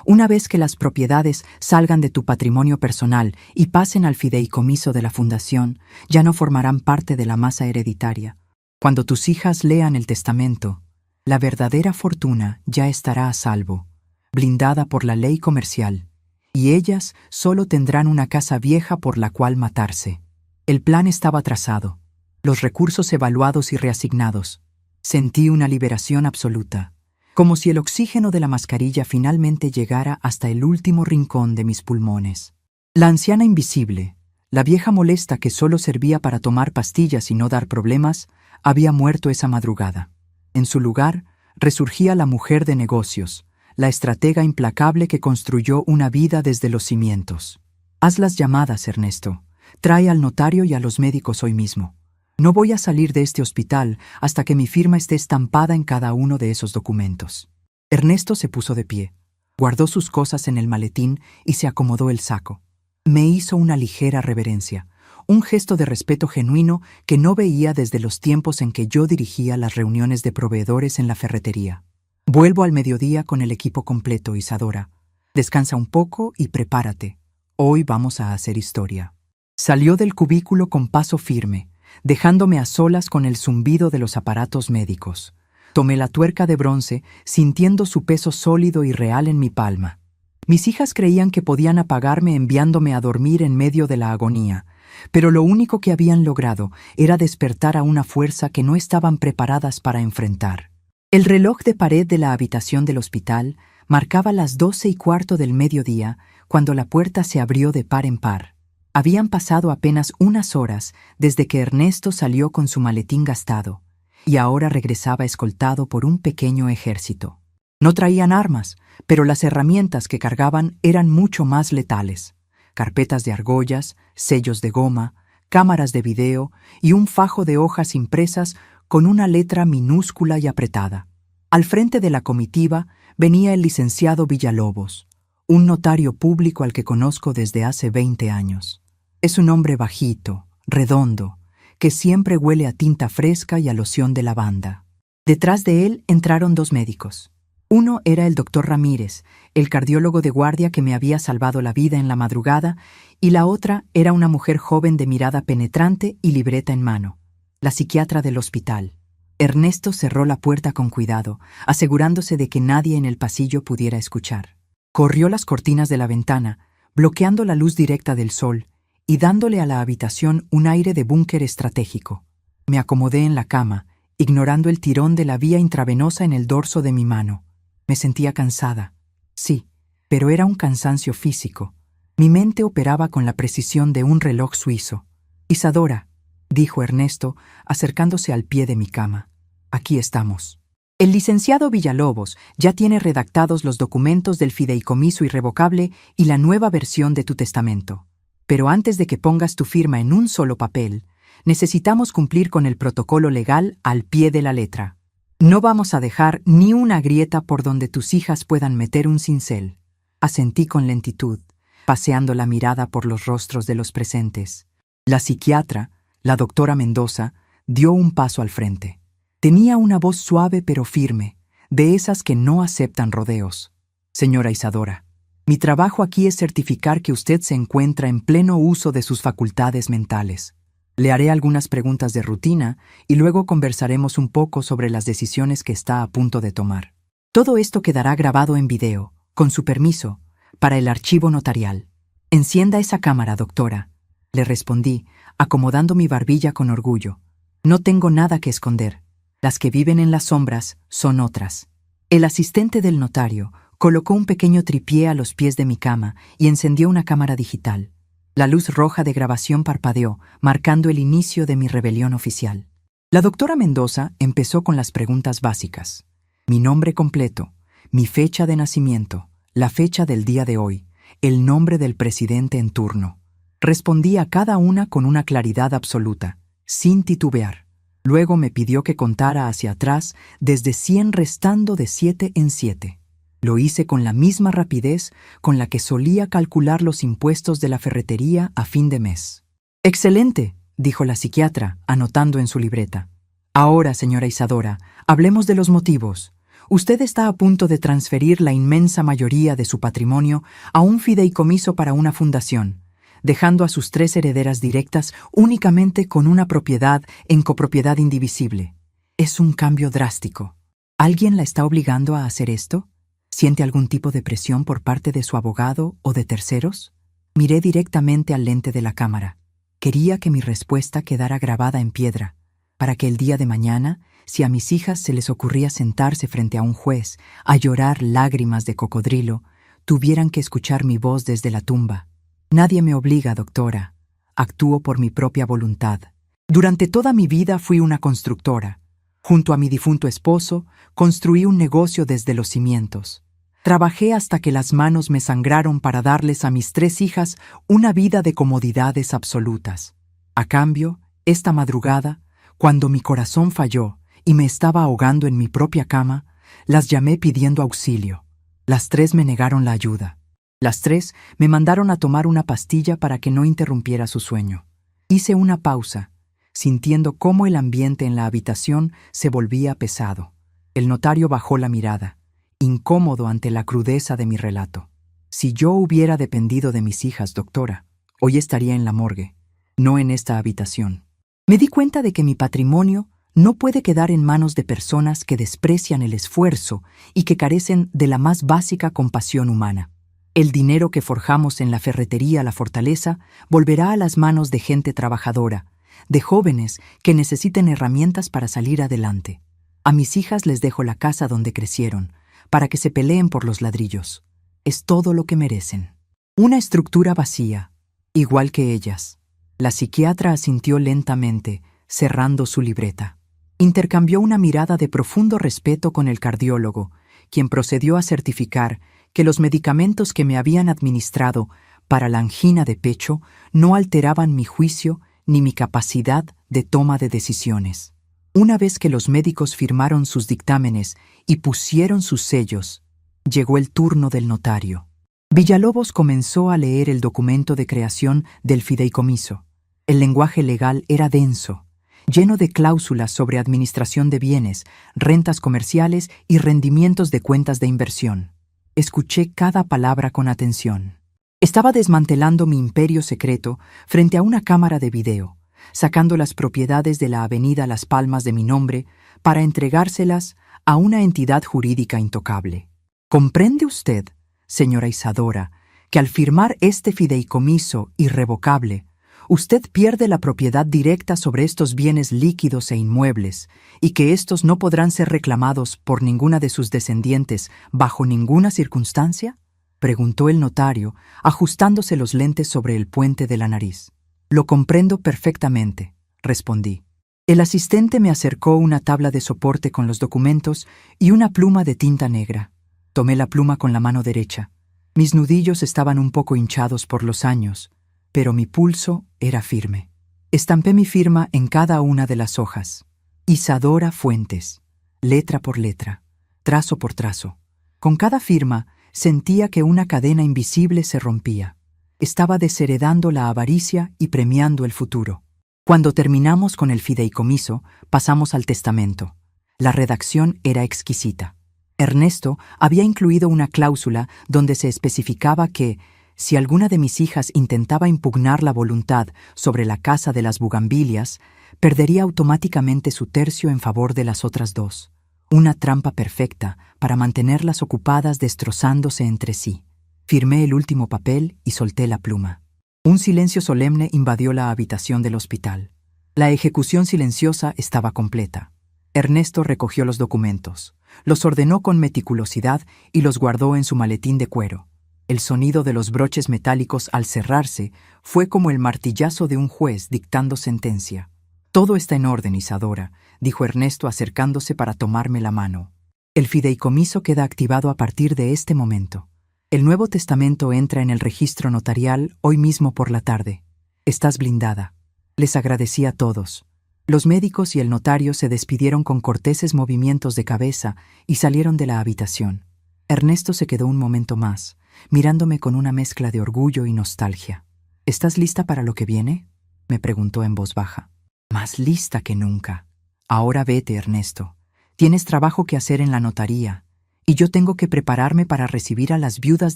Una vez que las propiedades salgan de tu patrimonio personal y pasen al fideicomiso de la fundación, ya no formarán parte de la masa hereditaria. Cuando tus hijas lean el testamento, la verdadera fortuna ya estará a salvo, blindada por la ley comercial, y ellas solo tendrán una casa vieja por la cual matarse». El plan estaba trazado, los recursos evaluados y reasignados. Sentí una liberación absoluta, como si el oxígeno de la mascarilla finalmente llegara hasta el último rincón de mis pulmones. La anciana invisible, la vieja molesta que solo servía para tomar pastillas y no dar problemas, había muerto esa madrugada. En su lugar, resurgía la mujer de negocios, la estratega implacable que construyó una vida desde los cimientos. «Haz las llamadas, Ernesto. Trae al notario y a los médicos hoy mismo. No voy a salir de este hospital hasta que mi firma esté estampada en cada uno de esos documentos». Ernesto se puso de pie, guardó sus cosas en el maletín y se acomodó el saco. Me hizo una ligera reverencia, un gesto de respeto genuino que no veía desde los tiempos en que yo dirigía las reuniones de proveedores en la ferretería. «Vuelvo al mediodía con el equipo completo, Isadora. Descansa un poco y prepárate. Hoy vamos a hacer historia». Salió del cubículo con paso firme, dejándome a solas con el zumbido de los aparatos médicos. Tomé la tuerca de bronce, sintiendo su peso sólido y real en mi palma. Mis hijas creían que podían apagarme enviándome a dormir en medio de la agonía, pero lo único que habían logrado era despertar a una fuerza que no estaban preparadas para enfrentar. El reloj de pared de la habitación del hospital marcaba las 12:15 del mediodía cuando la puerta se abrió de par en par. Habían pasado apenas unas horas desde que Ernesto salió con su maletín gastado, y ahora regresaba escoltado por un pequeño ejército. No traían armas, pero las herramientas que cargaban eran mucho más letales. Carpetas de argollas, sellos de goma, cámaras de video y un fajo de hojas impresas con una letra minúscula y apretada. Al frente de la comitiva venía el licenciado Villalobos, un notario público al que conozco desde hace 20 años. Es un hombre bajito, redondo, que siempre huele a tinta fresca y a loción de lavanda. Detrás de él entraron 2 médicos. Uno era el doctor Ramírez, el cardiólogo de guardia que me había salvado la vida en la madrugada, y la otra era una mujer joven de mirada penetrante y libreta en mano, la psiquiatra del hospital. Ernesto cerró la puerta con cuidado, asegurándose de que nadie en el pasillo pudiera escuchar. Corrió las cortinas de la ventana, bloqueando la luz directa del sol, y dándole a la habitación un aire de búnker estratégico. Me acomodé en la cama, ignorando el tirón de la vía intravenosa en el dorso de mi mano. Me sentía cansada. Sí, pero era un cansancio físico. Mi mente operaba con la precisión de un reloj suizo. «Isadora», dijo Ernesto, acercándose al pie de mi cama. «Aquí estamos. El licenciado Villalobos ya tiene redactados los documentos del fideicomiso irrevocable y la nueva versión de tu testamento. Pero antes de que pongas tu firma en un solo papel, necesitamos cumplir con el protocolo legal al pie de la letra. No vamos a dejar ni una grieta por donde tus hijas puedan meter un cincel». Asentí con lentitud, paseando la mirada por los rostros de los presentes. La psiquiatra, la doctora Mendoza, dio un paso al frente. Tenía una voz suave pero firme, de esas que no aceptan rodeos. «Señora Isadora, mi trabajo aquí es certificar que usted se encuentra en pleno uso de sus facultades mentales. Le haré algunas preguntas de rutina y luego conversaremos un poco sobre las decisiones que está a punto de tomar. Todo esto quedará grabado en video, con su permiso, para el archivo notarial. Encienda esa cámara, doctora», le respondí, acomodando mi barbilla con orgullo. «No tengo nada que esconder. Las que viven en las sombras son otras». El asistente del notario colocó un pequeño tripié a los pies de mi cama y encendió una cámara digital. La luz roja de grabación parpadeó, marcando el inicio de mi rebelión oficial. La doctora Mendoza empezó con las preguntas básicas. Mi nombre completo, mi fecha de nacimiento, la fecha del día de hoy, el nombre del presidente en turno. Respondí a cada una con una claridad absoluta, sin titubear. Luego me pidió que contara hacia atrás desde 100 restando de 7 en 7. Lo hice con la misma rapidez con la que solía calcular los impuestos de la ferretería a fin de mes. «Excelente», dijo la psiquiatra, anotando en su libreta. «Ahora, señora Isadora, hablemos de los motivos. Usted está a punto de transferir la inmensa mayoría de su patrimonio a un fideicomiso para una fundación, dejando a sus 3 herederas directas únicamente con una propiedad en copropiedad indivisible. Es un cambio drástico. ¿Alguien la está obligando a hacer esto? ¿Siente algún tipo de presión por parte de su abogado o de terceros?» Miré directamente al lente de la cámara. Quería que mi respuesta quedara grabada en piedra, para que el día de mañana, si a mis hijas se les ocurría sentarse frente a un juez a llorar lágrimas de cocodrilo, tuvieran que escuchar mi voz desde la tumba. «Nadie me obliga, doctora. Actúo por mi propia voluntad. Durante toda mi vida fui una constructora. Junto a mi difunto esposo, construí un negocio desde los cimientos. Trabajé hasta que las manos me sangraron para darles a mis 3 hijas una vida de comodidades absolutas. A cambio, esta madrugada, cuando mi corazón falló y me estaba ahogando en mi propia cama, las llamé pidiendo auxilio. Las 3 me negaron la ayuda. Las 3 me mandaron a tomar una pastilla para que no interrumpiera su sueño. Hice una pausa, sintiendo cómo el ambiente en la habitación se volvía pesado. El notario bajó la mirada, incómodo ante la crudeza de mi relato. «Si yo hubiera dependido de mis hijas, doctora, hoy estaría en la morgue, no en esta habitación. Me di cuenta de que mi patrimonio no puede quedar en manos de personas que desprecian el esfuerzo y que carecen de la más básica compasión humana. El dinero que forjamos en la ferretería La Fortaleza volverá a las manos de gente trabajadora, de jóvenes que necesiten herramientas para salir adelante. A mis hijas les dejo la casa donde crecieron, para que se peleen por los ladrillos. Es todo lo que merecen. Una estructura vacía, igual que ellas». La psiquiatra asintió lentamente, cerrando su libreta. Intercambió una mirada de profundo respeto con el cardiólogo, quien procedió a certificar que los medicamentos que me habían administrado para la angina de pecho no alteraban mi juicio ni mi capacidad de toma de decisiones. Una vez que los médicos firmaron sus dictámenes y pusieron sus sellos, llegó el turno del notario. Villalobos comenzó a leer el documento de creación del fideicomiso. El lenguaje legal era denso, lleno de cláusulas sobre administración de bienes, rentas comerciales y rendimientos de cuentas de inversión. Escuché cada palabra con atención. Estaba desmantelando mi imperio secreto frente a una cámara de video, sacando las propiedades de la avenida Las Palmas de mi nombre para entregárselas a una entidad jurídica intocable. ¿Comprende usted, señora Isadora, que al firmar este fideicomiso irrevocable, usted pierde la propiedad directa sobre estos bienes líquidos e inmuebles y que estos no podrán ser reclamados por ninguna de sus descendientes bajo ninguna circunstancia? Preguntó el notario, ajustándose los lentes sobre el puente de la nariz. «Lo comprendo perfectamente», respondí. El asistente me acercó una tabla de soporte con los documentos y una pluma de tinta negra. Tomé la pluma con la mano derecha. Mis nudillos estaban un poco hinchados por los años, pero mi pulso era firme. Estampé mi firma en cada una de las hojas. Isadora Fuentes, letra por letra, trazo por trazo. Con cada firma sentía que una cadena invisible se rompía. Estaba desheredando la avaricia y premiando el futuro. Cuando terminamos con el fideicomiso, pasamos al testamento. La redacción era exquisita. Ernesto había incluido una cláusula donde se especificaba que, si alguna de mis hijas intentaba impugnar la voluntad sobre la casa de las bugambilias, perdería automáticamente su tercio en favor de las otras 2. Una trampa perfecta para mantenerlas ocupadas destrozándose entre sí. Firmé el último papel y solté la pluma. Un silencio solemne invadió la habitación del hospital. La ejecución silenciosa estaba completa. Ernesto recogió los documentos, los ordenó con meticulosidad y los guardó en su maletín de cuero. El sonido de los broches metálicos al cerrarse fue como el martillazo de un juez dictando sentencia. «Todo está en orden, Isadora», dijo Ernesto acercándose para tomarme la mano. El fideicomiso queda activado a partir de este momento. El Nuevo Testamento entra en el registro notarial hoy mismo por la tarde. Estás blindada. Les agradecí a todos. Los médicos y el notario se despidieron con corteses movimientos de cabeza y salieron de la habitación. Ernesto se quedó un momento más, mirándome con una mezcla de orgullo y nostalgia. ¿Estás lista para lo que viene?, me preguntó en voz baja. Más lista que nunca. Ahora vete, Ernesto. Tienes trabajo que hacer en la notaría, y yo tengo que prepararme para recibir a las viudas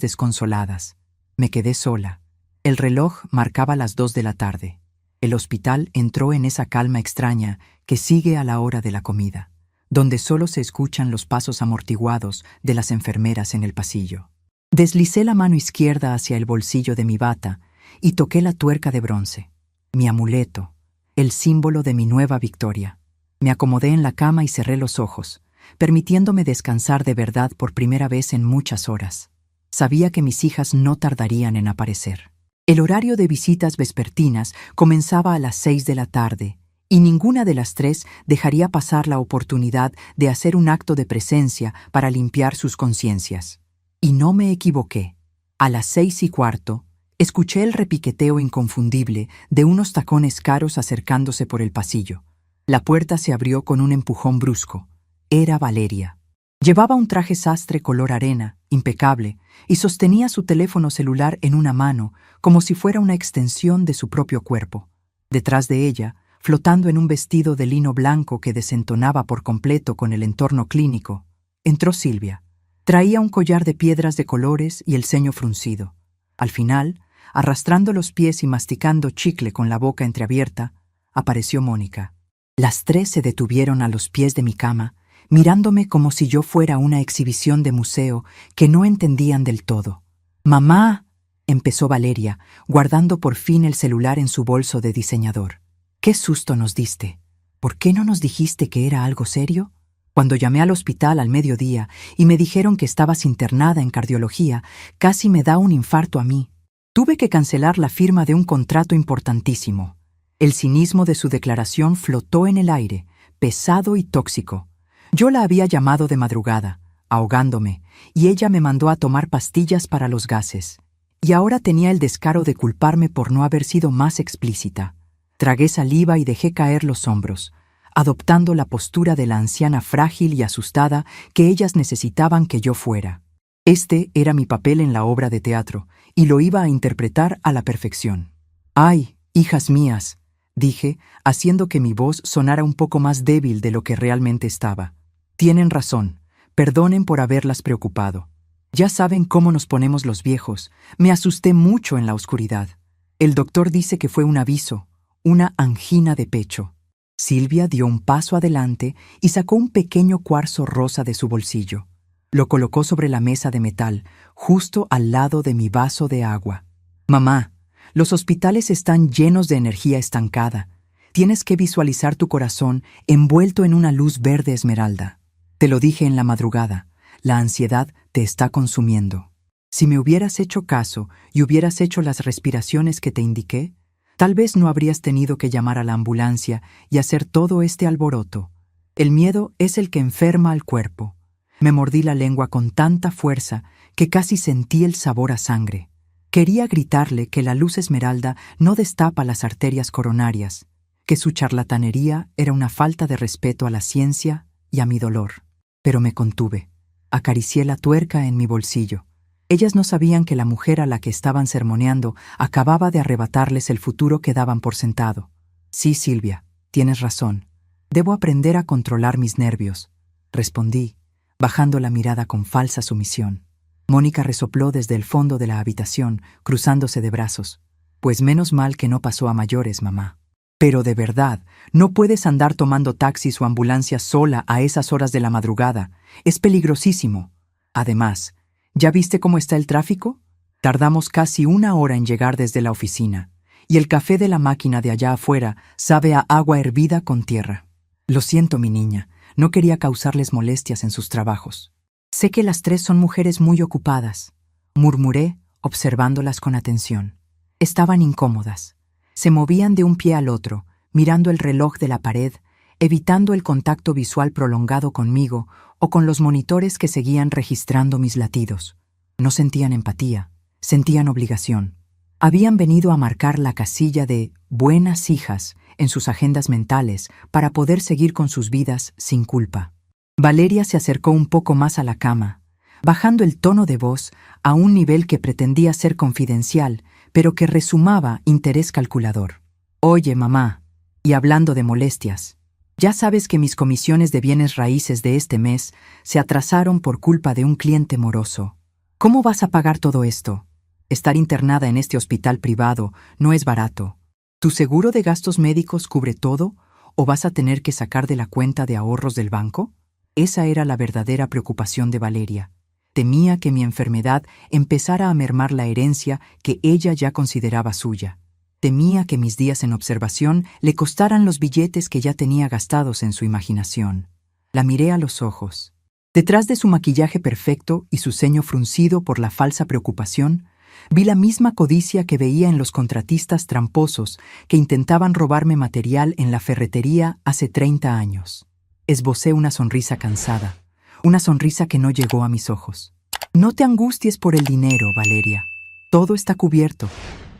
desconsoladas. Me quedé sola. El reloj marcaba las 2 de la tarde. El hospital entró en esa calma extraña que sigue a la hora de la comida, donde solo se escuchan los pasos amortiguados de las enfermeras en el pasillo. Deslicé la mano izquierda hacia el bolsillo de mi bata y toqué la tuerca de bronce, mi amuleto, el símbolo de mi nueva victoria. Me acomodé en la cama y cerré los ojos, permitiéndome descansar de verdad por primera vez en muchas horas. Sabía que mis hijas no tardarían en aparecer. El horario de visitas vespertinas comenzaba a las 6 de la tarde, y ninguna de las 3 dejaría pasar la oportunidad de hacer un acto de presencia para limpiar sus conciencias. Y no me equivoqué. A las 6:15, escuché el repiqueteo inconfundible de unos tacones caros acercándose por el pasillo. La puerta se abrió con un empujón brusco. Era Valeria. Llevaba un traje sastre color arena, impecable, y sostenía su teléfono celular en una mano, como si fuera una extensión de su propio cuerpo. Detrás de ella, flotando en un vestido de lino blanco que desentonaba por completo con el entorno clínico, entró Silvia. Traía un collar de piedras de colores y el ceño fruncido. Al final, arrastrando los pies y masticando chicle con la boca entreabierta, apareció Mónica. Las 3 se detuvieron a los pies de mi cama, mirándome como si yo fuera una exhibición de museo que no entendían del todo. «¡Mamá!», empezó Valeria, guardando por fin el celular en su bolso de diseñador. «¡Qué susto nos diste! ¿Por qué no nos dijiste que era algo serio? Cuando llamé al hospital al mediodía y me dijeron que estabas internada en cardiología, casi me da un infarto a mí. Tuve que cancelar la firma de un contrato importantísimo». El cinismo de su declaración flotó en el aire, pesado y tóxico. Yo la había llamado de madrugada, ahogándome, y ella me mandó a tomar pastillas para los gases. Y ahora tenía el descaro de culparme por no haber sido más explícita. Tragué saliva y dejé caer los hombros, adoptando la postura de la anciana frágil y asustada que ellas necesitaban que yo fuera. Este era mi papel en la obra de teatro, y lo iba a interpretar a la perfección. «¡Ay, hijas mías!», dije, haciendo que mi voz sonara un poco más débil de lo que realmente estaba. «Tienen razón. Perdonen por haberlas preocupado. Ya saben cómo nos ponemos los viejos. Me asusté mucho en la oscuridad. El doctor dice que fue un aviso, una angina de pecho». Silvia dio un paso adelante y sacó un pequeño cuarzo rosa de su bolsillo. Lo colocó sobre la mesa de metal, justo al lado de mi vaso de agua. «Mamá, los hospitales están llenos de energía estancada. Tienes que visualizar tu corazón envuelto en una luz verde esmeralda. Te lo dije en la madrugada, la ansiedad te está consumiendo. Si me hubieras hecho caso y hubieras hecho las respiraciones que te indiqué, tal vez no habrías tenido que llamar a la ambulancia y hacer todo este alboroto. El miedo es el que enferma al cuerpo». Me mordí la lengua con tanta fuerza que casi sentí el sabor a sangre. Quería gritarle que la luz esmeralda no destapa las arterias coronarias, que su charlatanería era una falta de respeto a la ciencia y a mi dolor. Pero me contuve. Acaricié la tuerca en mi bolsillo. Ellas no sabían que la mujer a la que estaban sermoneando acababa de arrebatarles el futuro que daban por sentado. «Sí, Silvia, tienes razón. Debo aprender a controlar mis nervios», respondí, bajando la mirada con falsa sumisión. Mónica resopló desde el fondo de la habitación, cruzándose de brazos. «Pues menos mal que no pasó a mayores, mamá. Pero de verdad, no puedes andar tomando taxis o ambulancias sola a esas horas de la madrugada. Es peligrosísimo. Además, ¿ya viste cómo está el tráfico? Tardamos casi 1 hora en llegar desde la oficina, y el café de la máquina de allá afuera sabe a agua hervida con tierra. Lo siento, mi niña, no quería causarles molestias en sus trabajos». «Sé que las 3 son mujeres muy ocupadas», murmuré, observándolas con atención. Estaban incómodas. Se movían de un pie al otro, mirando el reloj de la pared, evitando el contacto visual prolongado conmigo o con los monitores que seguían registrando mis latidos. No sentían empatía, sentían obligación. Habían venido a marcar la casilla de buenas hijas en sus agendas mentales para poder seguir con sus vidas sin culpa. Valeria se acercó un poco más a la cama, bajando el tono de voz a un nivel que pretendía ser confidencial, pero que resumaba interés calculador. Oye, mamá, y hablando de molestias, ya sabes que mis comisiones de bienes raíces de este mes se atrasaron por culpa de un cliente moroso. ¿Cómo vas a pagar todo esto? Estar internada en este hospital privado no es barato. ¿Tu seguro de gastos médicos cubre todo o vas a tener que sacar de la cuenta de ahorros del banco? Esa era la verdadera preocupación de Valeria. Temía que mi enfermedad empezara a mermar la herencia que ella ya consideraba suya. Temía que mis días en observación le costaran los billetes que ya tenía gastados en su imaginación. La miré a los ojos. Detrás de su maquillaje perfecto y su ceño fruncido por la falsa preocupación, vi la misma codicia que veía en los contratistas tramposos que intentaban robarme material en la ferretería hace 30 años. Esbocé una sonrisa cansada, una sonrisa que no llegó a mis ojos. No te angusties por el dinero, Valeria. Todo está cubierto.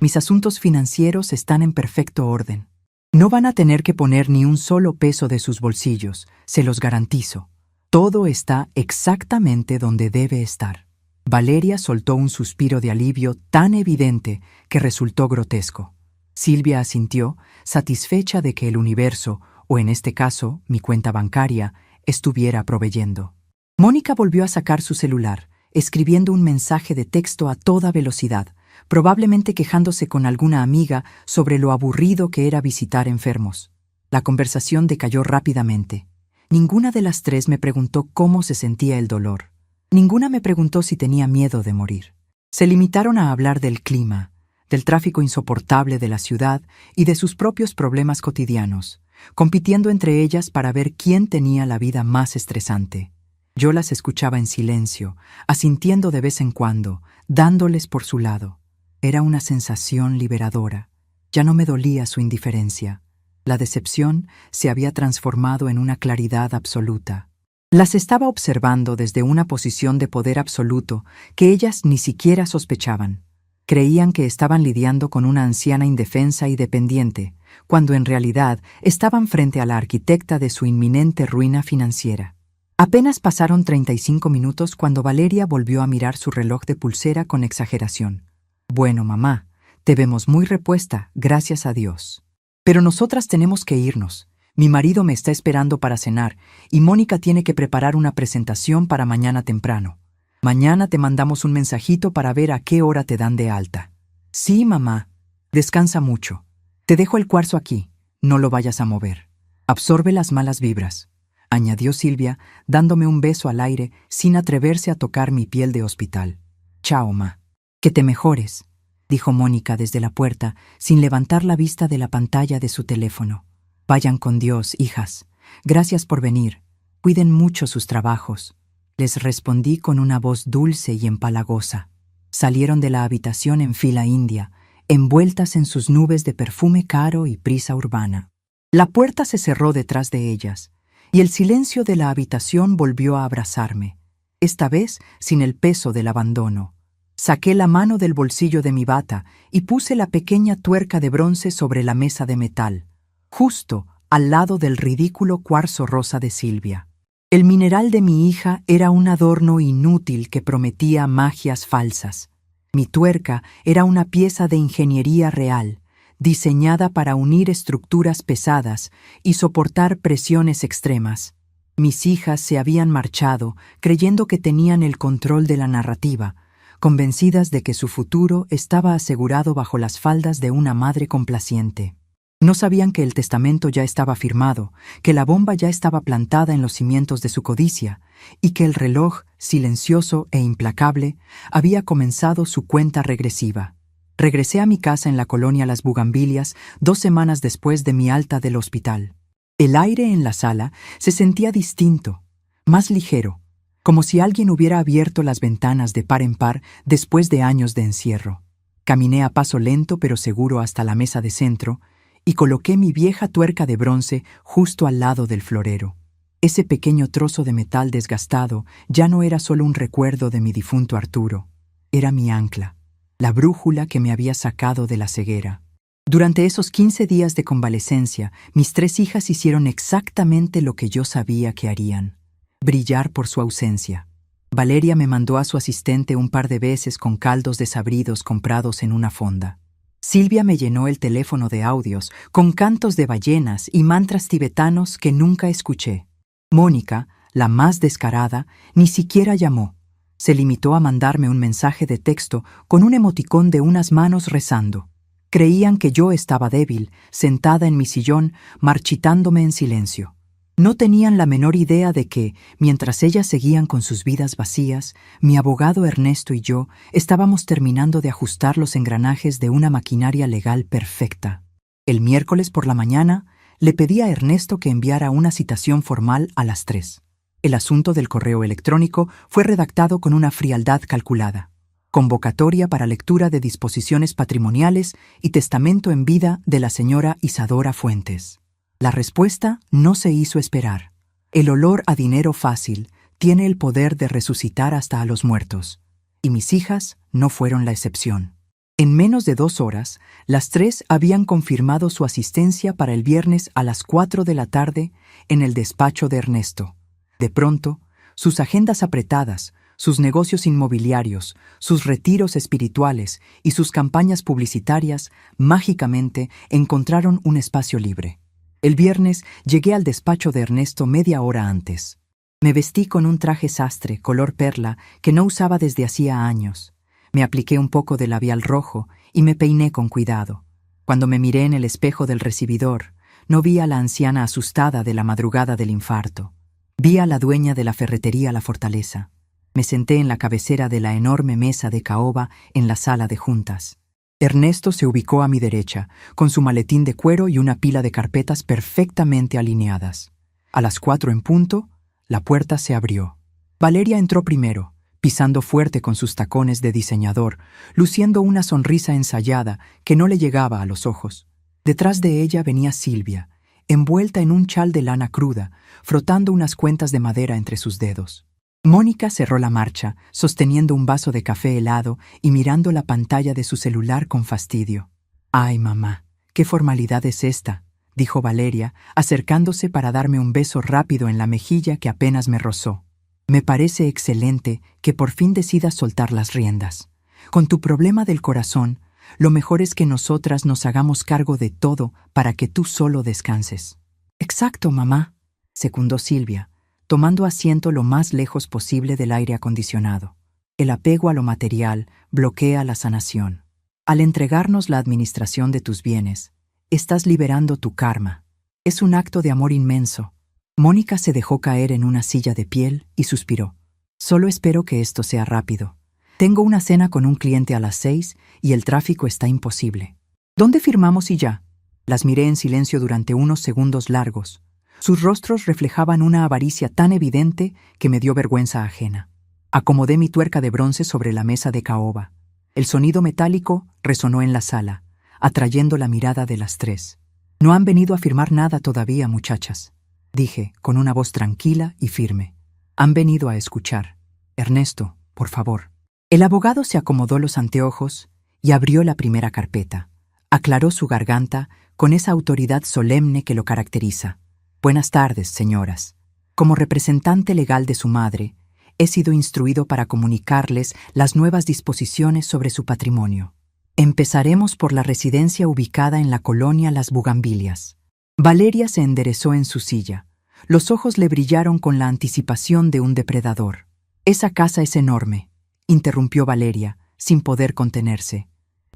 Mis asuntos financieros están en perfecto orden. No van a tener que poner ni un solo peso de sus bolsillos, se los garantizo. Todo está exactamente donde debe estar. Valeria soltó un suspiro de alivio tan evidente que resultó grotesco. Silvia asintió, satisfecha de que el universo, o en este caso, mi cuenta bancaria, estuviera proveyendo. Mónica volvió a sacar su celular, escribiendo un mensaje de texto a toda velocidad, probablemente quejándose con alguna amiga sobre lo aburrido que era visitar enfermos. La conversación decayó rápidamente. Ninguna de las tres me preguntó cómo se sentía el dolor. Ninguna me preguntó si tenía miedo de morir. Se limitaron a hablar del clima, del tráfico insoportable de la ciudad y de sus propios problemas cotidianos, compitiendo entre ellas para ver quién tenía la vida más estresante. Yo las escuchaba en silencio, asintiendo de vez en cuando, dándoles por su lado. Era una sensación liberadora. Ya no me dolía su indiferencia. La decepción se había transformado en una claridad absoluta. Las estaba observando desde una posición de poder absoluto que ellas ni siquiera sospechaban. Creían que estaban lidiando con una anciana indefensa y dependiente, cuando en realidad estaban frente a la arquitecta de su inminente ruina financiera. Apenas pasaron 35 minutos cuando Valeria volvió a mirar su reloj de pulsera con exageración. Bueno, mamá, te vemos muy repuesta, gracias a Dios. Pero nosotras tenemos que irnos. Mi marido me está esperando para cenar y Mónica tiene que preparar una presentación para mañana temprano. Mañana te mandamos un mensajito para ver a qué hora te dan de alta. Sí, mamá. Descansa mucho. Te dejo el cuarzo aquí. No lo vayas a mover. Absorbe las malas vibras, añadió Silvia, dándome un beso al aire sin atreverse a tocar mi piel de hospital. Chao, ma. Que te mejores, dijo Mónica desde la puerta, sin levantar la vista de la pantalla de su teléfono. Vayan con Dios, hijas. Gracias por venir. Cuiden mucho sus trabajos. Les respondí con una voz dulce y empalagosa. Salieron de la habitación en fila india, envueltas en sus nubes de perfume caro y prisa urbana. La puerta se cerró detrás de ellas, y el silencio de la habitación volvió a abrazarme, esta vez sin el peso del abandono. Saqué la mano del bolsillo de mi bata y puse la pequeña tuerca de bronce sobre la mesa de metal, justo al lado del ridículo cuarzo rosa de Silvia. El mineral de mi hija era un adorno inútil que prometía magias falsas. Mi tuerca era una pieza de ingeniería real, diseñada para unir estructuras pesadas y soportar presiones extremas. Mis hijas se habían marchado creyendo que tenían el control de la narrativa, convencidas de que su futuro estaba asegurado bajo las faldas de una madre complaciente. No sabían que el testamento ya estaba firmado, que la bomba ya estaba plantada en los cimientos de su codicia, y que el reloj, silencioso e implacable, había comenzado su cuenta regresiva. Regresé a mi casa en la colonia Las Bugambilias 2 semanas después de mi alta del hospital. El aire en la sala se sentía distinto, más ligero, como si alguien hubiera abierto las ventanas de par en par después de años de encierro. Caminé a paso lento pero seguro hasta la mesa de centro, y coloqué mi vieja tuerca de bronce justo al lado del florero. Ese pequeño trozo de metal desgastado ya no era solo un recuerdo de mi difunto Arturo, era mi ancla, la brújula que me había sacado de la ceguera. Durante esos 15 días de convalecencia, mis 3 hijas hicieron exactamente lo que yo sabía que harían: brillar por su ausencia. Valeria me mandó a su asistente un par de veces con caldos desabridos comprados en una fonda. Silvia me llenó el teléfono de audios con cantos de ballenas y mantras tibetanos que nunca escuché. Mónica, la más descarada, ni siquiera llamó. Se limitó a mandarme un mensaje de texto con un emoticón de unas manos rezando. Creían que yo estaba débil, sentada en mi sillón, marchitándome en silencio. No tenían la menor idea de que, mientras ellas seguían con sus vidas vacías, mi abogado Ernesto y yo estábamos terminando de ajustar los engranajes de una maquinaria legal perfecta. El miércoles por la mañana, le pedí a Ernesto que enviara una citación formal a las 3. El asunto del correo electrónico fue redactado con una frialdad calculada. Convocatoria para lectura de disposiciones patrimoniales y testamento en vida de la señora Isadora Fuentes. La respuesta no se hizo esperar. El olor a dinero fácil tiene el poder de resucitar hasta a los muertos, y mis hijas no fueron la excepción. En menos de 2 horas, las 3 habían confirmado su asistencia para el viernes a las 4 de la tarde en el despacho de Ernesto. De pronto, sus agendas apretadas, sus negocios inmobiliarios, sus retiros espirituales y sus campañas publicitarias mágicamente encontraron un espacio libre. El viernes llegué al despacho de Ernesto media hora antes. Me vestí con un traje sastre color perla que no usaba desde hacía años. Me apliqué un poco de labial rojo y me peiné con cuidado. Cuando me miré en el espejo del recibidor, no vi a la anciana asustada de la madrugada del infarto. Vi a la dueña de la ferretería La Fortaleza. Me senté en la cabecera de la enorme mesa de caoba en la sala de juntas. Ernesto se ubicó a mi derecha, con su maletín de cuero y una pila de carpetas perfectamente alineadas. A las 4 en punto, la puerta se abrió. Valeria entró primero, pisando fuerte con sus tacones de diseñador, luciendo una sonrisa ensayada que no le llegaba a los ojos. Detrás de ella venía Silvia, envuelta en un chal de lana cruda, frotando unas cuentas de madera entre sus dedos. Mónica cerró la marcha, sosteniendo un vaso de café helado y mirando la pantalla de su celular con fastidio. «Ay, mamá, ¿qué formalidad es esta?», dijo Valeria, acercándose para darme un beso rápido en la mejilla que apenas me rozó. «Me parece excelente que por fin decidas soltar las riendas. Con tu problema del corazón, lo mejor es que nosotras nos hagamos cargo de todo para que tú solo descanses». «Exacto, mamá», secundó Silvia, tomando asiento lo más lejos posible del aire acondicionado. El apego a lo material bloquea la sanación. Al entregarnos la administración de tus bienes, estás liberando tu karma. Es un acto de amor inmenso. Mónica se dejó caer en una silla de piel y suspiró. Solo espero que esto sea rápido. Tengo una cena con un cliente a las 6 y el tráfico está imposible. ¿Dónde firmamos y ya? Las miré en silencio durante unos segundos largos. Sus rostros reflejaban una avaricia tan evidente que me dio vergüenza ajena. Acomodé mi tuerca de bronce sobre la mesa de caoba. El sonido metálico resonó en la sala, atrayendo la mirada de las 3. «No han venido a firmar nada todavía, muchachas», dije con una voz tranquila y firme. «Han venido a escuchar. Ernesto, por favor». El abogado se acomodó los anteojos y abrió la primera carpeta. Aclaró su garganta con esa autoridad solemne que lo caracteriza. «Buenas tardes, señoras. Como representante legal de su madre, he sido instruido para comunicarles las nuevas disposiciones sobre su patrimonio. Empezaremos por la residencia ubicada en la colonia Las Bugambilias». Valeria se enderezó en su silla. Los ojos le brillaron con la anticipación de un depredador. «Esa casa es enorme», interrumpió Valeria, sin poder contenerse.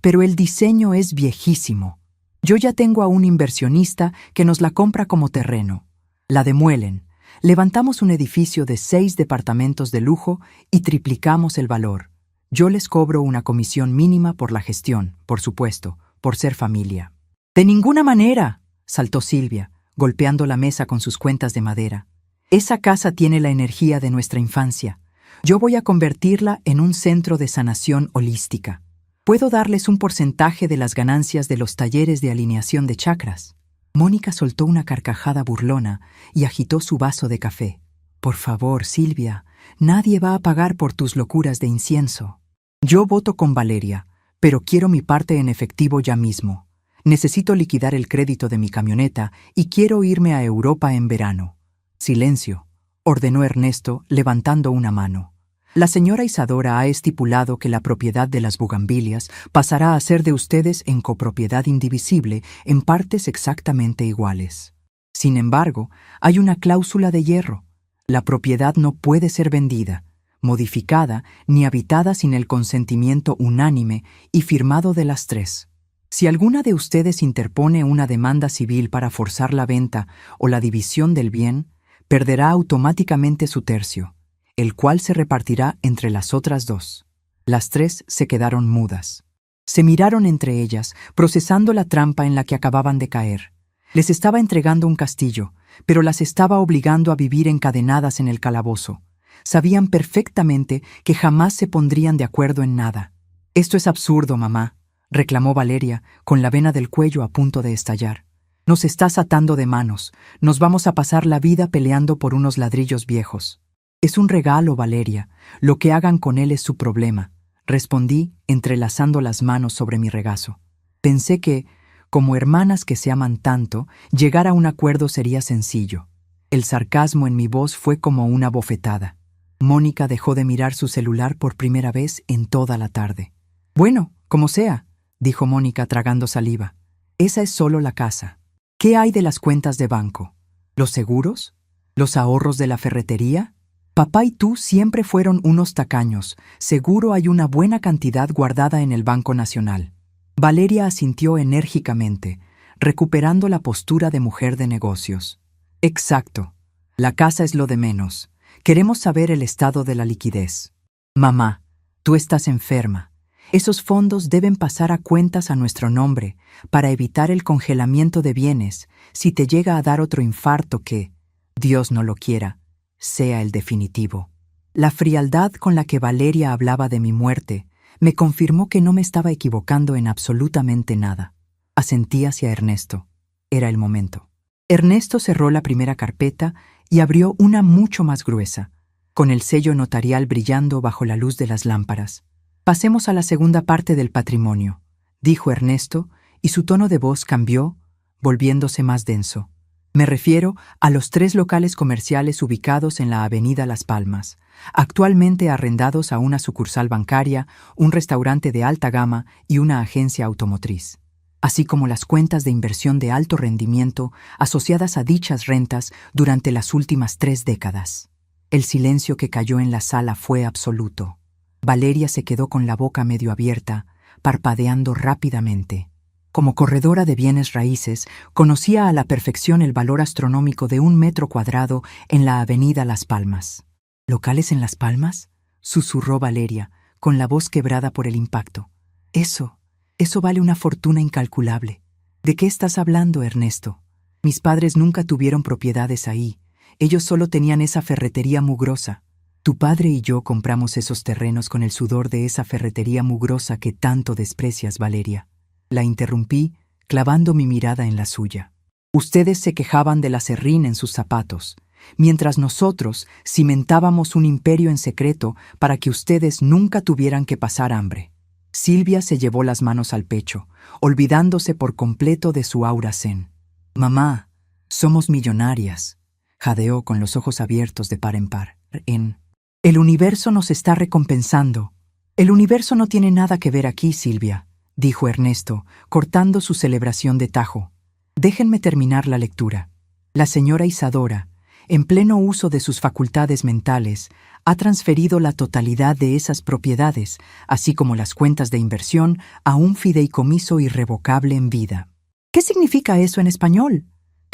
«Pero el diseño es viejísimo. Yo ya tengo a un inversionista que nos la compra como terreno. La demuelen, levantamos un edificio de 6 departamentos de lujo y triplicamos el valor. Yo les cobro una comisión mínima por la gestión, por supuesto, por ser familia». «¡De ninguna manera!», saltó Silvia, golpeando la mesa con sus cuentas de madera. «Esa casa tiene la energía de nuestra infancia. Yo voy a convertirla en un centro de sanación holística. Puedo darles un porcentaje de las ganancias de los talleres de alineación de chakras. Mónica soltó una carcajada burlona y agitó su vaso de café. Por favor, Silvia, nadie va a pagar por tus locuras de incienso. Yo voto con Valeria, pero quiero mi parte en efectivo ya mismo. Necesito liquidar el crédito de mi camioneta y quiero irme a Europa en verano. Silencio, ordenó Ernesto, levantando una mano. La señora Isadora ha estipulado que la propiedad de las bugambilias pasará a ser de ustedes en copropiedad indivisible en partes exactamente iguales. Sin embargo, hay una cláusula de hierro. La propiedad no puede ser vendida, modificada ni habitada sin el consentimiento unánime y firmado de las tres. Si alguna de ustedes interpone una demanda civil para forzar la venta o la división del bien, perderá automáticamente su tercio, el cual se repartirá entre las otras dos. Las tres se quedaron mudas. Se miraron entre ellas, procesando la trampa en la que acababan de caer. Les estaba entregando un castillo, pero las estaba obligando a vivir encadenadas en el calabozo. Sabían perfectamente que jamás se pondrían de acuerdo en nada. «Esto es absurdo, mamá», reclamó Valeria, con la vena del cuello a punto de estallar. «Nos estás atando de manos. Nos vamos a pasar la vida peleando por unos ladrillos viejos». «Es un regalo, Valeria. Lo que hagan con él es su problema», respondí, entrelazando las manos sobre mi regazo. Pensé que, como hermanas que se aman tanto, llegar a un acuerdo sería sencillo. El sarcasmo en mi voz fue como una bofetada. Mónica dejó de mirar su celular por primera vez en toda la tarde. «Bueno, como sea», dijo Mónica tragando saliva. «Esa es solo la casa. ¿Qué hay de las cuentas de banco? ¿Los seguros? ¿Los ahorros de la ferretería? Papá y tú siempre fueron unos tacaños. Seguro hay una buena cantidad guardada en el Banco Nacional». Valeria asintió enérgicamente, recuperando la postura de mujer de negocios. «Exacto. La casa es lo de menos. Queremos saber el estado de la liquidez». «Mamá, tú estás enferma. Esos fondos deben pasar a cuentas a nuestro nombre para evitar el congelamiento de bienes si te llega a dar otro infarto que, Dios no lo quiera, sea el definitivo». La frialdad con la que Valeria hablaba de mi muerte me confirmó que no me estaba equivocando en absolutamente nada. Asentí hacia Ernesto. Era el momento. Ernesto cerró la primera carpeta y abrió una mucho más gruesa, con el sello notarial brillando bajo la luz de las lámparas. «Pasemos a la segunda parte del patrimonio», dijo Ernesto, y su tono de voz cambió, volviéndose más denso. «Me refiero a los 3 locales comerciales ubicados en la avenida Las Palmas, actualmente arrendados a una sucursal bancaria, un restaurante de alta gama y una agencia automotriz, así como las cuentas de inversión de alto rendimiento asociadas a dichas rentas durante las últimas 3 décadas». El silencio que cayó en la sala fue absoluto. Valeria se quedó con la boca medio abierta, parpadeando rápidamente. Como corredora de bienes raíces, conocía a la perfección el valor astronómico de 1 metro cuadrado en la avenida Las Palmas. «¿Locales en Las Palmas?», susurró Valeria, con la voz quebrada por el impacto. Eso vale una fortuna incalculable». «¿De qué estás hablando, Ernesto? Mis padres nunca tuvieron propiedades ahí. Ellos solo tenían esa ferretería mugrosa». «Tu padre y yo compramos esos terrenos con el sudor de esa ferretería mugrosa que tanto desprecias, Valeria». La interrumpí, clavando mi mirada en la suya. «Ustedes se quejaban del aserrín en sus zapatos, mientras nosotros cimentábamos un imperio en secreto para que ustedes nunca tuvieran que pasar hambre». Silvia se llevó las manos al pecho, olvidándose por completo de su aura zen. «Mamá, somos millonarias», jadeó con los ojos abiertos de par en par. «El universo nos está recompensando». «El universo no tiene nada que ver aquí, Silvia», dijo Ernesto, cortando su celebración de tajo. «Déjenme terminar la lectura. La señora Isadora, en pleno uso de sus facultades mentales, ha transferido la totalidad de esas propiedades, así como las cuentas de inversión, a un fideicomiso irrevocable en vida». «¿Qué significa eso en español?»,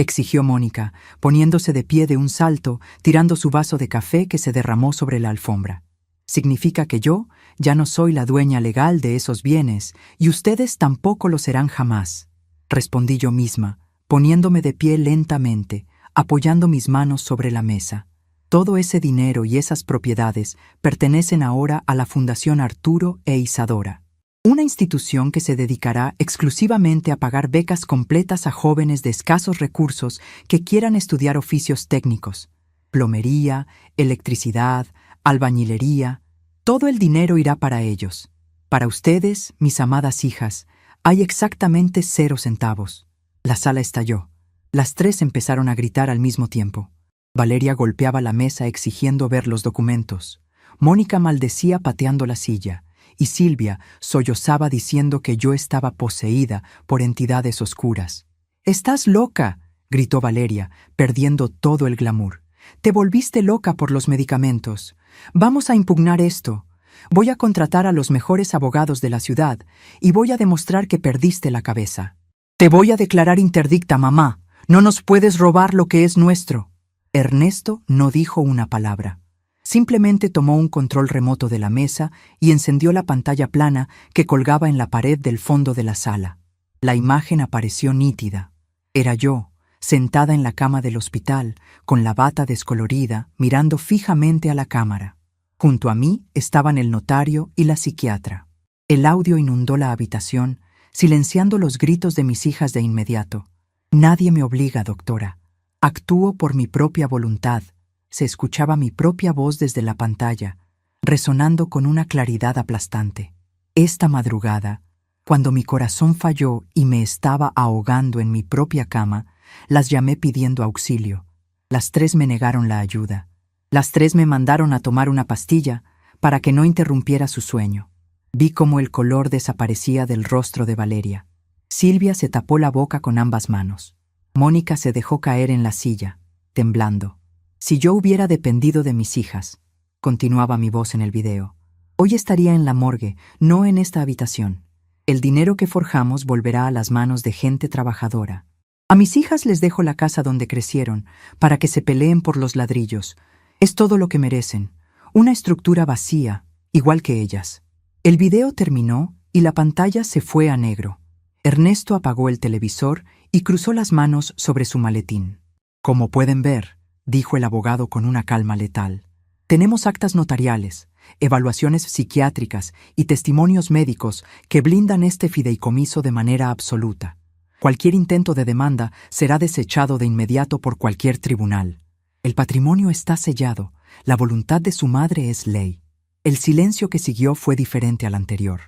exigió Mónica, poniéndose de pie de un salto, tirando su vaso de café que se derramó sobre la alfombra. «Significa que yo ya no soy la dueña legal de esos bienes, y ustedes tampoco lo serán jamás», respondí yo misma, poniéndome de pie lentamente, apoyando mis manos sobre la mesa. «Todo ese dinero y esas propiedades pertenecen ahora a la Fundación Arturo e Isadora. Una institución que se dedicará exclusivamente a pagar becas completas a jóvenes de escasos recursos que quieran estudiar oficios técnicos, plomería, electricidad, albañilería. Todo el dinero irá para ellos. Para ustedes, mis amadas hijas, hay exactamente 0 centavos. La sala estalló. Las 3 empezaron a gritar al mismo tiempo. Valeria golpeaba la mesa exigiendo ver los documentos. Mónica maldecía pateando la silla. Y Silvia sollozaba diciendo que yo estaba poseída por entidades oscuras. «¡Estás loca!», gritó Valeria, perdiendo todo el glamour. «Te volviste loca por los medicamentos. Vamos a impugnar esto. Voy a contratar a los mejores abogados de la ciudad y voy a demostrar que perdiste la cabeza. Te voy a declarar interdicta, mamá. No nos puedes robar lo que es nuestro». Ernesto no dijo una palabra. Simplemente tomó un control remoto de la mesa y encendió la pantalla plana que colgaba en la pared del fondo de la sala. La imagen apareció nítida. Era yo, sentada en la cama del hospital, con la bata descolorida, mirando fijamente a la cámara. Junto a mí estaban el notario y la psiquiatra. El audio inundó la habitación, silenciando los gritos de mis hijas de inmediato. «Nadie me obliga, doctora. Actúo por mi propia voluntad». Se escuchaba mi propia voz desde la pantalla, resonando con una claridad aplastante. Esta madrugada, cuando mi corazón falló y me estaba ahogando en mi propia cama, las llamé pidiendo auxilio. Las 3 me negaron la ayuda. Las 3 me mandaron a tomar una pastilla para que no interrumpiera su sueño. Vi cómo el color desaparecía del rostro de Valeria. Silvia se tapó la boca con ambas manos. Mónica se dejó caer en la silla, temblando. «Si yo hubiera dependido de mis hijas», continuaba mi voz en el video, «hoy estaría en la morgue, no en esta habitación. El dinero que forjamos volverá a las manos de gente trabajadora. A mis hijas les dejo la casa donde crecieron, para que se peleen por los ladrillos. Es todo lo que merecen. Una estructura vacía, igual que ellas». El video terminó y la pantalla se fue a negro. Ernesto apagó el televisor y cruzó las manos sobre su maletín. «Como pueden ver», dijo el abogado con una calma letal, «tenemos actas notariales, evaluaciones psiquiátricas y testimonios médicos que blindan este fideicomiso de manera absoluta. Cualquier intento de demanda será desechado de inmediato por cualquier tribunal. El patrimonio está sellado, la voluntad de su madre es ley». El silencio que siguió fue diferente al anterior.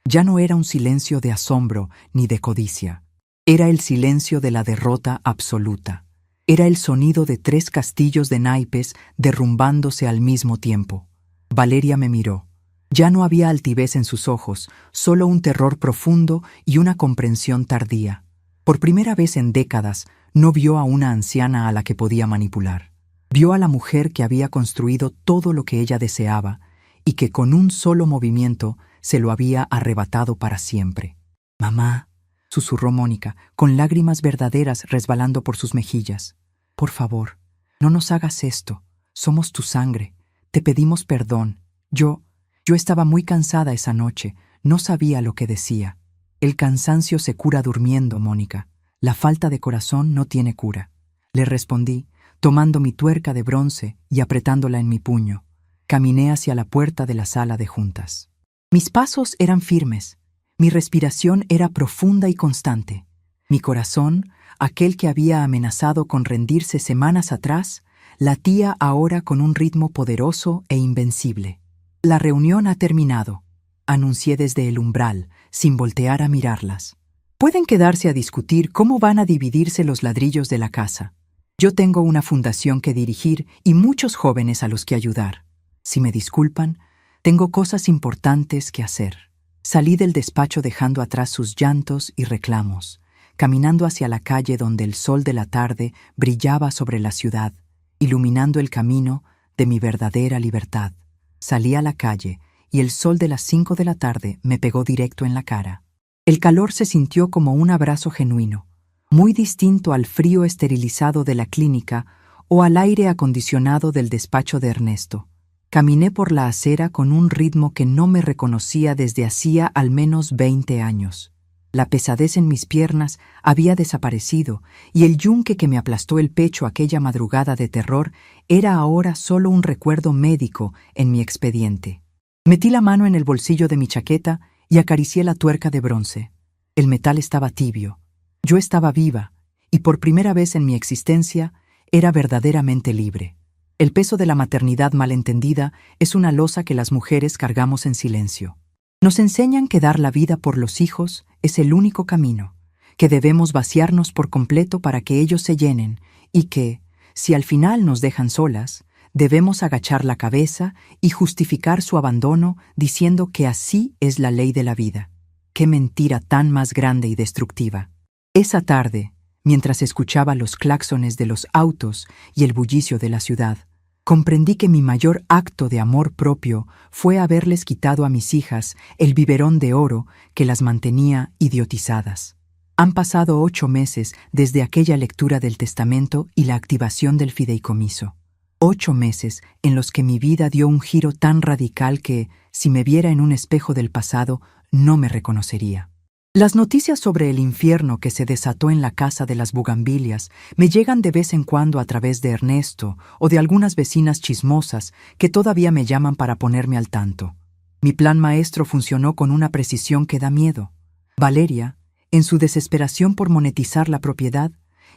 Ya no era un silencio de asombro ni de codicia. Era el silencio de la derrota absoluta. Era el sonido de 3 castillos de naipes derrumbándose al mismo tiempo. Valeria me miró. Ya no había altivez en sus ojos, solo un terror profundo y una comprensión tardía. Por primera vez en décadas, no vio a una anciana a la que podía manipular. Vio a la mujer que había construido todo lo que ella deseaba y que con un solo movimiento se lo había arrebatado para siempre. «Mamá», susurró Mónica, con lágrimas verdaderas resbalando por sus mejillas. «Por favor, no nos hagas esto. Somos tu sangre. Te pedimos perdón. Yo estaba muy cansada esa noche. No sabía lo que decía. El cansancio se cura durmiendo, Mónica. La falta de corazón no tiene cura». Le respondí, tomando mi tuerca de bronce y apretándola en mi puño. Caminé hacia la puerta de la sala de juntas. Mis pasos eran firmes. Mi respiración era profunda y constante. Mi corazón, aquel que había amenazado con rendirse semanas atrás, latía ahora con un ritmo poderoso e invencible. «La reunión ha terminado», anuncié desde el umbral, sin voltear a mirarlas. «Pueden quedarse a discutir cómo van a dividirse los ladrillos de la casa. Yo tengo una fundación que dirigir y muchos jóvenes a los que ayudar. Si me disculpan, tengo cosas importantes que hacer». Salí del despacho dejando atrás sus llantos y reclamos, caminando hacia la calle donde el sol de la tarde brillaba sobre la ciudad, iluminando el camino de mi verdadera libertad. Salí a la calle y el sol de las 5 de la tarde me pegó directo en la cara. El calor se sintió como un abrazo genuino, muy distinto al frío esterilizado de la clínica o al aire acondicionado del despacho de Ernesto. Caminé por la acera con un ritmo que no me reconocía desde hacía al menos 20 años. La pesadez en mis piernas había desaparecido y el yunque que me aplastó el pecho aquella madrugada de terror era ahora solo un recuerdo médico en mi expediente. Metí la mano en el bolsillo de mi chaqueta y acaricié la tuerca de bronce. El metal estaba tibio. Yo estaba viva, y por primera vez en mi existencia era verdaderamente libre. El peso de la maternidad malentendida es una losa que las mujeres cargamos en silencio. Nos enseñan que dar la vida por los hijos es el único camino, que debemos vaciarnos por completo para que ellos se llenen y que, si al final nos dejan solas, debemos agachar la cabeza y justificar su abandono diciendo que así es la ley de la vida. ¡Qué mentira tan más grande y destructiva! Esa tarde, mientras escuchaba los claxones de los autos y el bullicio de la ciudad, comprendí que mi mayor acto de amor propio fue haberles quitado a mis hijas el biberón de oro que las mantenía idiotizadas. Han pasado 8 meses desde aquella lectura del testamento y la activación del fideicomiso. 8 meses en los que mi vida dio un giro tan radical que, si me viera en un espejo del pasado, no me reconocería. Las noticias sobre el infierno que se desató en la casa de las bugambilias me llegan de vez en cuando a través de Ernesto o de algunas vecinas chismosas que todavía me llaman para ponerme al tanto. Mi plan maestro funcionó con una precisión que da miedo. Valeria, en su desesperación por monetizar la propiedad,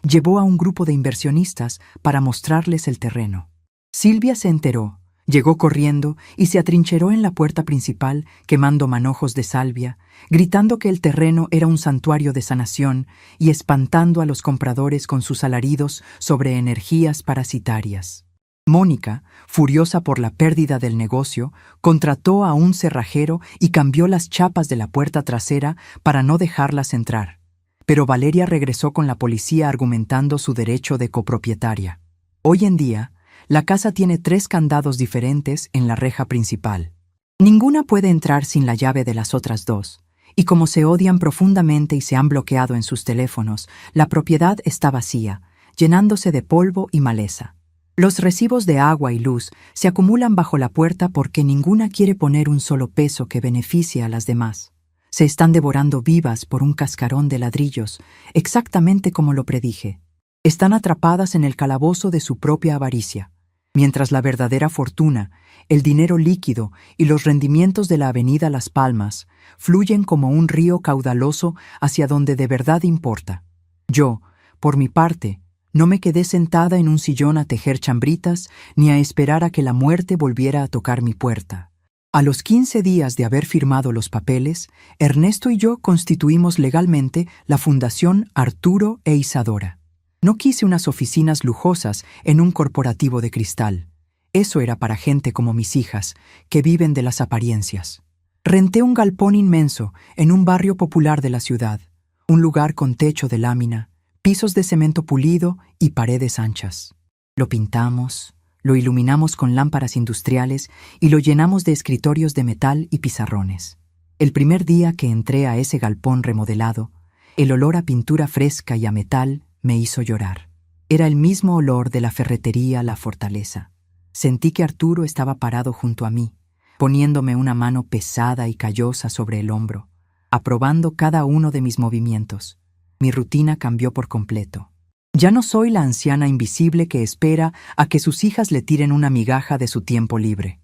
llevó a un grupo de inversionistas para mostrarles el terreno. Silvia se enteró, llegó corriendo y se atrincheró en la puerta principal quemando manojos de salvia, gritando que el terreno era un santuario de sanación y espantando a los compradores con sus alaridos sobre energías parasitarias. Mónica, furiosa por la pérdida del negocio, contrató a un cerrajero y cambió las chapas de la puerta trasera para no dejarlas entrar. Pero Valeria regresó con la policía argumentando su derecho de copropietaria. Hoy en día, la casa tiene 3 candados diferentes en la reja principal. Ninguna puede entrar sin la llave de las otras 2, y como se odian profundamente y se han bloqueado en sus teléfonos, la propiedad está vacía, llenándose de polvo y maleza. Los recibos de agua y luz se acumulan bajo la puerta porque ninguna quiere poner un solo peso que beneficie a las demás. Se están devorando vivas por un cascarón de ladrillos, exactamente como lo predije. Están atrapadas en el calabozo de su propia avaricia, mientras la verdadera fortuna, el dinero líquido y los rendimientos de la avenida Las Palmas fluyen como un río caudaloso hacia donde de verdad importa. Yo, por mi parte, no me quedé sentada en un sillón a tejer chambritas ni a esperar a que la muerte volviera a tocar mi puerta. A los 15 días de haber firmado los papeles, Ernesto y yo constituimos legalmente la Fundación Arturo e Isadora. No quise unas oficinas lujosas en un corporativo de cristal. Eso era para gente como mis hijas, que viven de las apariencias. Renté un galpón inmenso en un barrio popular de la ciudad, un lugar con techo de lámina, pisos de cemento pulido y paredes anchas. Lo pintamos, lo iluminamos con lámparas industriales y lo llenamos de escritorios de metal y pizarrones. El primer día que entré a ese galpón remodelado, el olor a pintura fresca y a metal me hizo llorar. Era el mismo olor de la ferretería La Fortaleza. Sentí que Arturo estaba parado junto a mí, poniéndome una mano pesada y callosa sobre el hombro, aprobando cada uno de mis movimientos. Mi rutina cambió por completo. Ya no soy la anciana invisible que espera a que sus hijas le tiren una migaja de su tiempo libre.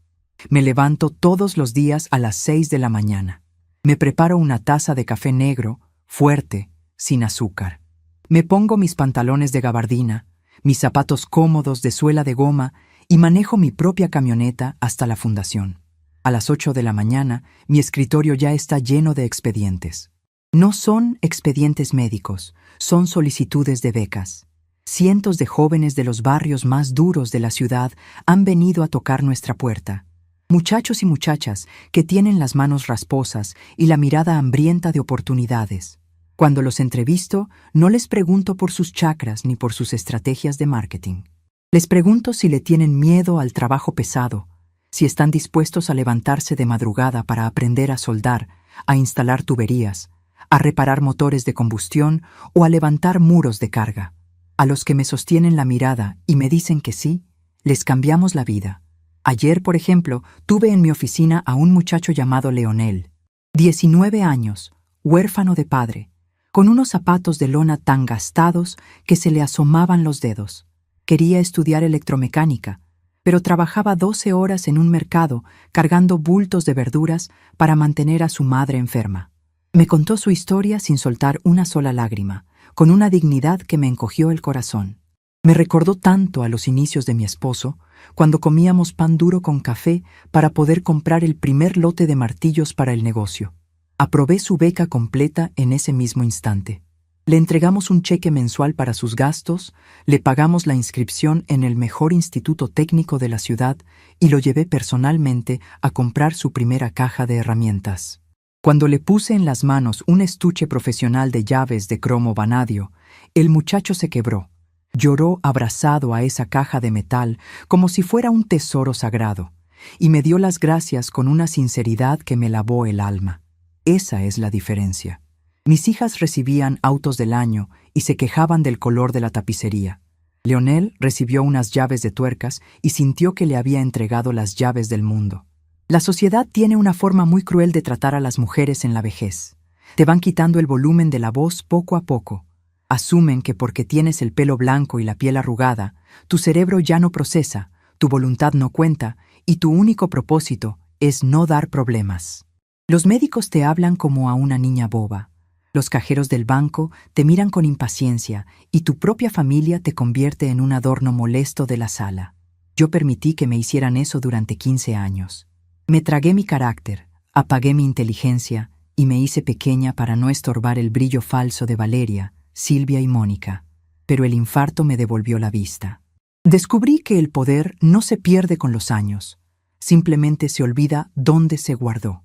Me levanto todos los días a las 6 de la mañana. Me preparo una taza de café negro, fuerte, sin azúcar. Me pongo mis pantalones de gabardina, mis zapatos cómodos de suela de goma y manejo mi propia camioneta hasta la fundación. A las 8 de la mañana, mi escritorio ya está lleno de expedientes. No son expedientes médicos, son solicitudes de becas. Cientos de jóvenes de los barrios más duros de la ciudad han venido a tocar nuestra puerta. Muchachos y muchachas que tienen las manos rasposas y la mirada hambrienta de oportunidades. Cuando los entrevisto, no les pregunto por sus chakras ni por sus estrategias de marketing. Les pregunto si le tienen miedo al trabajo pesado, si están dispuestos a levantarse de madrugada para aprender a soldar, a instalar tuberías, a reparar motores de combustión o a levantar muros de carga. A los que me sostienen la mirada y me dicen que sí, les cambiamos la vida. Ayer, por ejemplo, tuve en mi oficina a un muchacho llamado Leonel, 19 años, huérfano de padre, con unos zapatos de lona tan gastados que se le asomaban los dedos. Quería estudiar electromecánica, pero trabajaba 12 horas en un mercado cargando bultos de verduras para mantener a su madre enferma. Me contó su historia sin soltar una sola lágrima, con una dignidad que me encogió el corazón. Me recordó tanto a los inicios de mi esposo, cuando comíamos pan duro con café para poder comprar el primer lote de martillos para el negocio. Aprobé su beca completa en ese mismo instante. Le entregamos un cheque mensual para sus gastos, le pagamos la inscripción en el mejor instituto técnico de la ciudad y lo llevé personalmente a comprar su primera caja de herramientas. Cuando le puse en las manos un estuche profesional de llaves de cromo vanadio, el muchacho se quebró. Lloró abrazado a esa caja de metal como si fuera un tesoro sagrado, y me dio las gracias con una sinceridad que me lavó el alma. Esa es la diferencia. Mis hijas recibían autos del año y se quejaban del color de la tapicería. Leonel recibió unas llaves de tuercas y sintió que le había entregado las llaves del mundo. La sociedad tiene una forma muy cruel de tratar a las mujeres en la vejez. Te van quitando el volumen de la voz poco a poco. Asumen que porque tienes el pelo blanco y la piel arrugada, tu cerebro ya no procesa, tu voluntad no cuenta y tu único propósito es no dar problemas. Los médicos te hablan como a una niña boba. Los cajeros del banco te miran con impaciencia y tu propia familia te convierte en un adorno molesto de la sala. Yo permití que me hicieran eso durante 15 años. Me tragué mi carácter, apagué mi inteligencia y me hice pequeña para no estorbar el brillo falso de Valeria, Silvia y Mónica. Pero el infarto me devolvió la vista. Descubrí que el poder no se pierde con los años, simplemente se olvida dónde se guardó.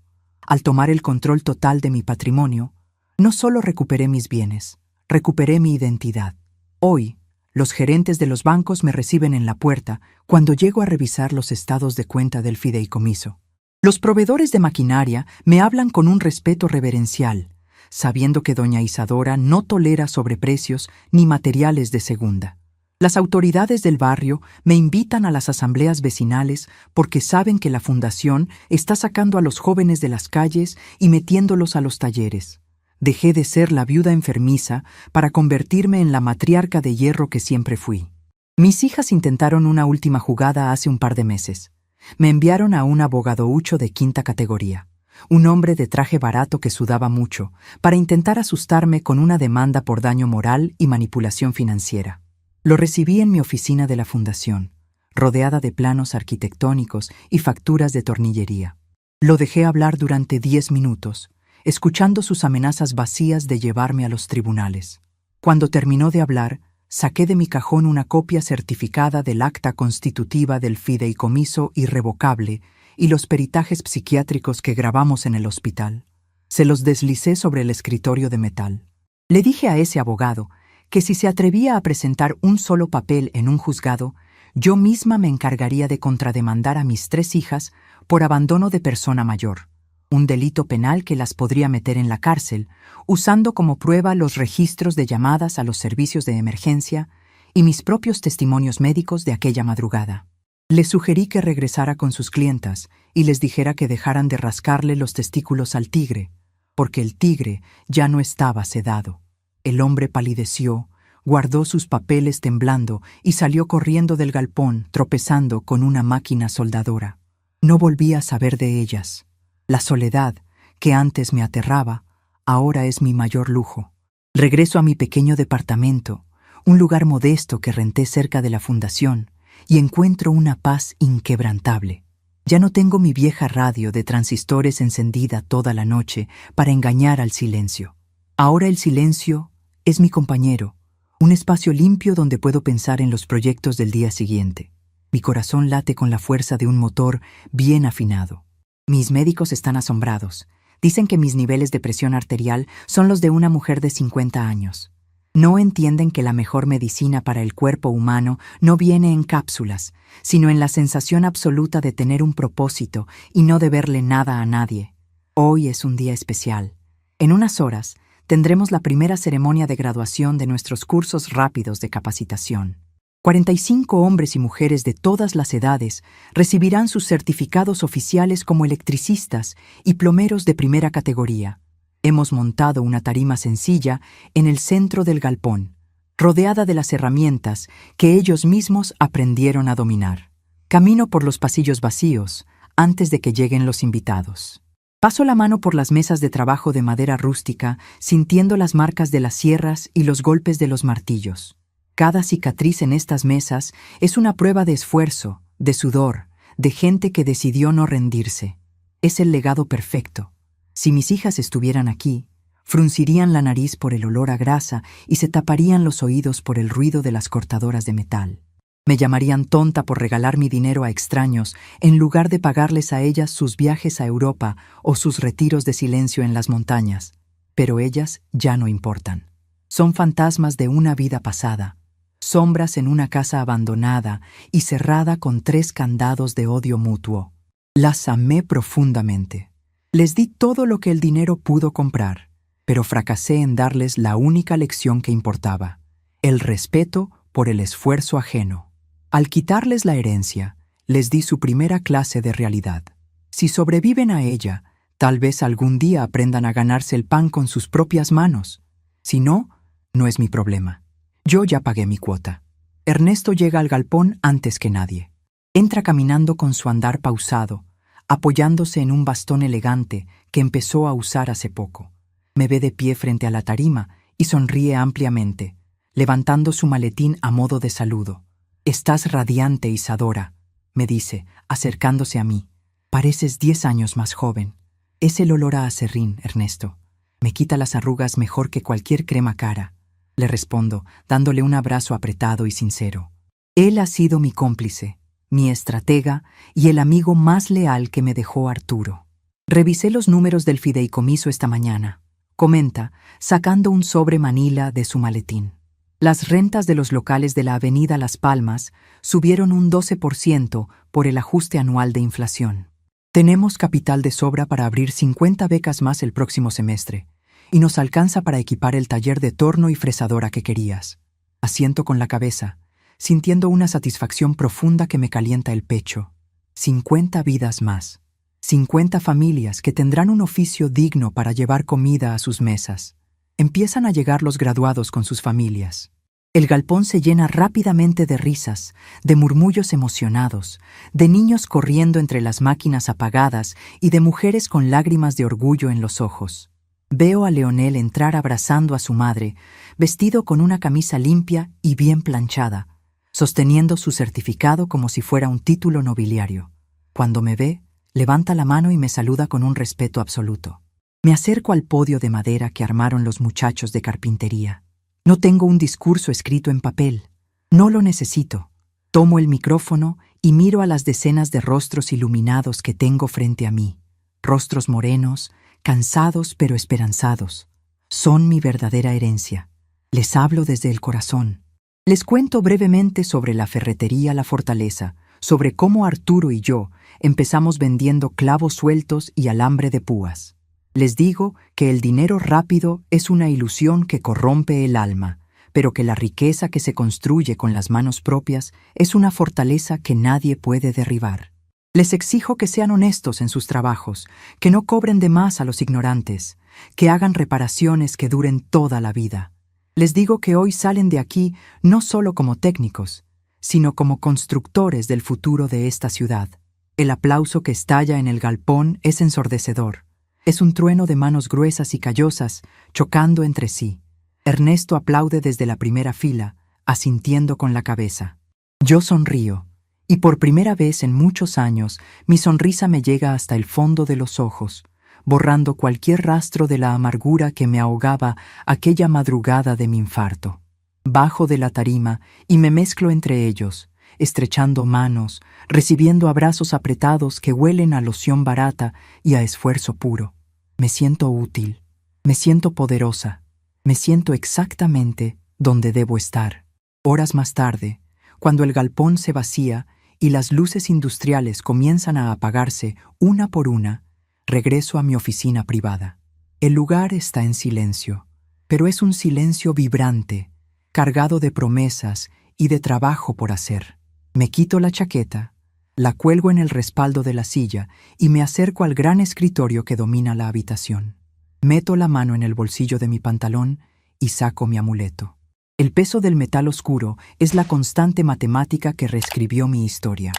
Al tomar el control total de mi patrimonio, no solo recuperé mis bienes, recuperé mi identidad. Hoy, los gerentes de los bancos me reciben en la puerta cuando llego a revisar los estados de cuenta del fideicomiso. Los proveedores de maquinaria me hablan con un respeto reverencial, sabiendo que doña Isadora no tolera sobreprecios ni materiales de segunda. Las autoridades del barrio me invitan a las asambleas vecinales porque saben que la fundación está sacando a los jóvenes de las calles y metiéndolos a los talleres. Dejé de ser la viuda enfermiza para convertirme en la matriarca de hierro que siempre fui. Mis hijas intentaron una última jugada hace un par de meses. Me enviaron a un abogadoucho de 5ª categoría, un hombre de traje barato que sudaba mucho, para intentar asustarme con una demanda por daño moral y manipulación financiera. Lo recibí en mi oficina de la fundación, rodeada de planos arquitectónicos y facturas de tornillería. Lo dejé hablar durante 10 minutos, escuchando sus amenazas vacías de llevarme a los tribunales. Cuando terminó de hablar, saqué de mi cajón una copia certificada del acta constitutiva del fideicomiso irrevocable y los peritajes psiquiátricos que grabamos en el hospital. Se los deslicé sobre el escritorio de metal. Le dije a ese abogado que si se atrevía a presentar un solo papel en un juzgado, yo misma me encargaría de contrademandar a mis 3 hijas por abandono de persona mayor, un delito penal que las podría meter en la cárcel, usando como prueba los registros de llamadas a los servicios de emergencia y mis propios testimonios médicos de aquella madrugada. Les sugerí que regresara con sus clientas y les dijera que dejaran de rascarle los testículos al tigre, porque el tigre ya no estaba sedado. El hombre palideció, guardó sus papeles temblando y salió corriendo del galpón, tropezando con una máquina soldadora. No volví a saber de ellas. La soledad, que antes me aterraba, ahora es mi mayor lujo. Regreso a mi pequeño departamento, un lugar modesto que renté cerca de la fundación, y encuentro una paz inquebrantable. Ya no tengo mi vieja radio de transistores encendida toda la noche para engañar al silencio. Ahora el silencio es mi compañero, un espacio limpio donde puedo pensar en los proyectos del día siguiente. Mi corazón late con la fuerza de un motor bien afinado. Mis médicos están asombrados. Dicen que mis niveles de presión arterial son los de una mujer de 50 años. No entienden que la mejor medicina para el cuerpo humano no viene en cápsulas, sino en la sensación absoluta de tener un propósito y no deberle nada a nadie. Hoy es un día especial. En unas horas tendremos la primera ceremonia de graduación de nuestros cursos rápidos de capacitación. 45 hombres y mujeres de todas las edades recibirán sus certificados oficiales como electricistas y plomeros de primera categoría. Hemos montado una tarima sencilla en el centro del galpón, rodeada de las herramientas que ellos mismos aprendieron a dominar. Camino por los pasillos vacíos antes de que lleguen los invitados. Paso la mano por las mesas de trabajo de madera rústica, sintiendo las marcas de las sierras y los golpes de los martillos. Cada cicatriz en estas mesas es una prueba de esfuerzo, de sudor, de gente que decidió no rendirse. Es el legado perfecto. Si mis hijas estuvieran aquí, fruncirían la nariz por el olor a grasa y se taparían los oídos por el ruido de las cortadoras de metal. Me llamarían tonta por regalar mi dinero a extraños en lugar de pagarles a ellas sus viajes a Europa o sus retiros de silencio en las montañas. Pero ellas ya no importan. Son fantasmas de una vida pasada, sombras en una casa abandonada y cerrada con 3 candados de odio mutuo. Las amé profundamente. Les di todo lo que el dinero pudo comprar, pero fracasé en darles la única lección que importaba: el respeto por el esfuerzo ajeno. Al quitarles la herencia, les di su primera clase de realidad. Si sobreviven a ella, tal vez algún día aprendan a ganarse el pan con sus propias manos. Si no, no es mi problema. Yo ya pagué mi cuota. Ernesto llega al galpón antes que nadie. Entra caminando con su andar pausado, apoyándose en un bastón elegante que empezó a usar hace poco. Me ve de pie frente a la tarima y sonríe ampliamente, levantando su maletín a modo de saludo. «Estás radiante, Isadora», me dice, acercándose a mí. «Pareces 10 años más joven. Es el olor a aserrín, Ernesto. Me quita las arrugas mejor que cualquier crema cara», le respondo, dándole un abrazo apretado y sincero. Él ha sido mi cómplice, mi estratega y el amigo más leal que me dejó Arturo. Revisé los números del fideicomiso esta mañana, comenta, sacando un sobre manila de su maletín. Las rentas de los locales de la avenida Las Palmas subieron un 12% por el ajuste anual de inflación. Tenemos capital de sobra para abrir 50 becas más el próximo semestre, y nos alcanza para equipar el taller de torno y fresadora que querías. Asiento con la cabeza, sintiendo una satisfacción profunda que me calienta el pecho. 50 vidas más. 50 familias que tendrán un oficio digno para llevar comida a sus mesas. Empiezan a llegar los graduados con sus familias. El galpón se llena rápidamente de risas, de murmullos emocionados, de niños corriendo entre las máquinas apagadas y de mujeres con lágrimas de orgullo en los ojos. Veo a Leonel entrar abrazando a su madre, vestido con una camisa limpia y bien planchada, sosteniendo su certificado como si fuera un título nobiliario. Cuando me ve, levanta la mano y me saluda con un respeto absoluto. Me acerco al podio de madera que armaron los muchachos de carpintería. No tengo un discurso escrito en papel. No lo necesito. Tomo el micrófono y miro a las decenas de rostros iluminados que tengo frente a mí. Rostros morenos, cansados pero esperanzados. Son mi verdadera herencia. Les hablo desde el corazón. Les cuento brevemente sobre la ferretería La Fortaleza, sobre cómo Arturo y yo empezamos vendiendo clavos sueltos y alambre de púas. Les digo que el dinero rápido es una ilusión que corrompe el alma, pero que la riqueza que se construye con las manos propias es una fortaleza que nadie puede derribar. Les exijo que sean honestos en sus trabajos, que no cobren de más a los ignorantes, que hagan reparaciones que duren toda la vida. Les digo que hoy salen de aquí no solo como técnicos, sino como constructores del futuro de esta ciudad. El aplauso que estalla en el galpón es ensordecedor. Es un trueno de manos gruesas y callosas, chocando entre sí. Ernesto aplaude desde la primera fila, asintiendo con la cabeza. Yo sonrío, y por primera vez en muchos años, mi sonrisa me llega hasta el fondo de los ojos, borrando cualquier rastro de la amargura que me ahogaba aquella madrugada de mi infarto. Bajo de la tarima y me mezclo entre ellos, estrechando manos, recibiendo abrazos apretados que huelen a loción barata y a esfuerzo puro. Me siento útil, me siento poderosa, me siento exactamente donde debo estar. Horas más tarde, cuando el galpón se vacía y las luces industriales comienzan a apagarse una por una, regreso a mi oficina privada. El lugar está en silencio, pero es un silencio vibrante, cargado de promesas y de trabajo por hacer. Me quito la chaqueta, la cuelgo en el respaldo de la silla y me acerco al gran escritorio que domina la habitación. Meto la mano en el bolsillo de mi pantalón y saco mi amuleto. El peso del metal oscuro es la constante matemática que reescribió mi historia.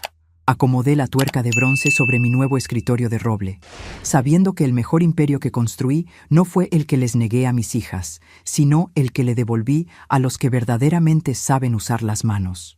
Acomodé la tuerca de bronce sobre mi nuevo escritorio de roble, sabiendo que el mejor imperio que construí no fue el que les negué a mis hijas, sino el que le devolví a los que verdaderamente saben usar las manos.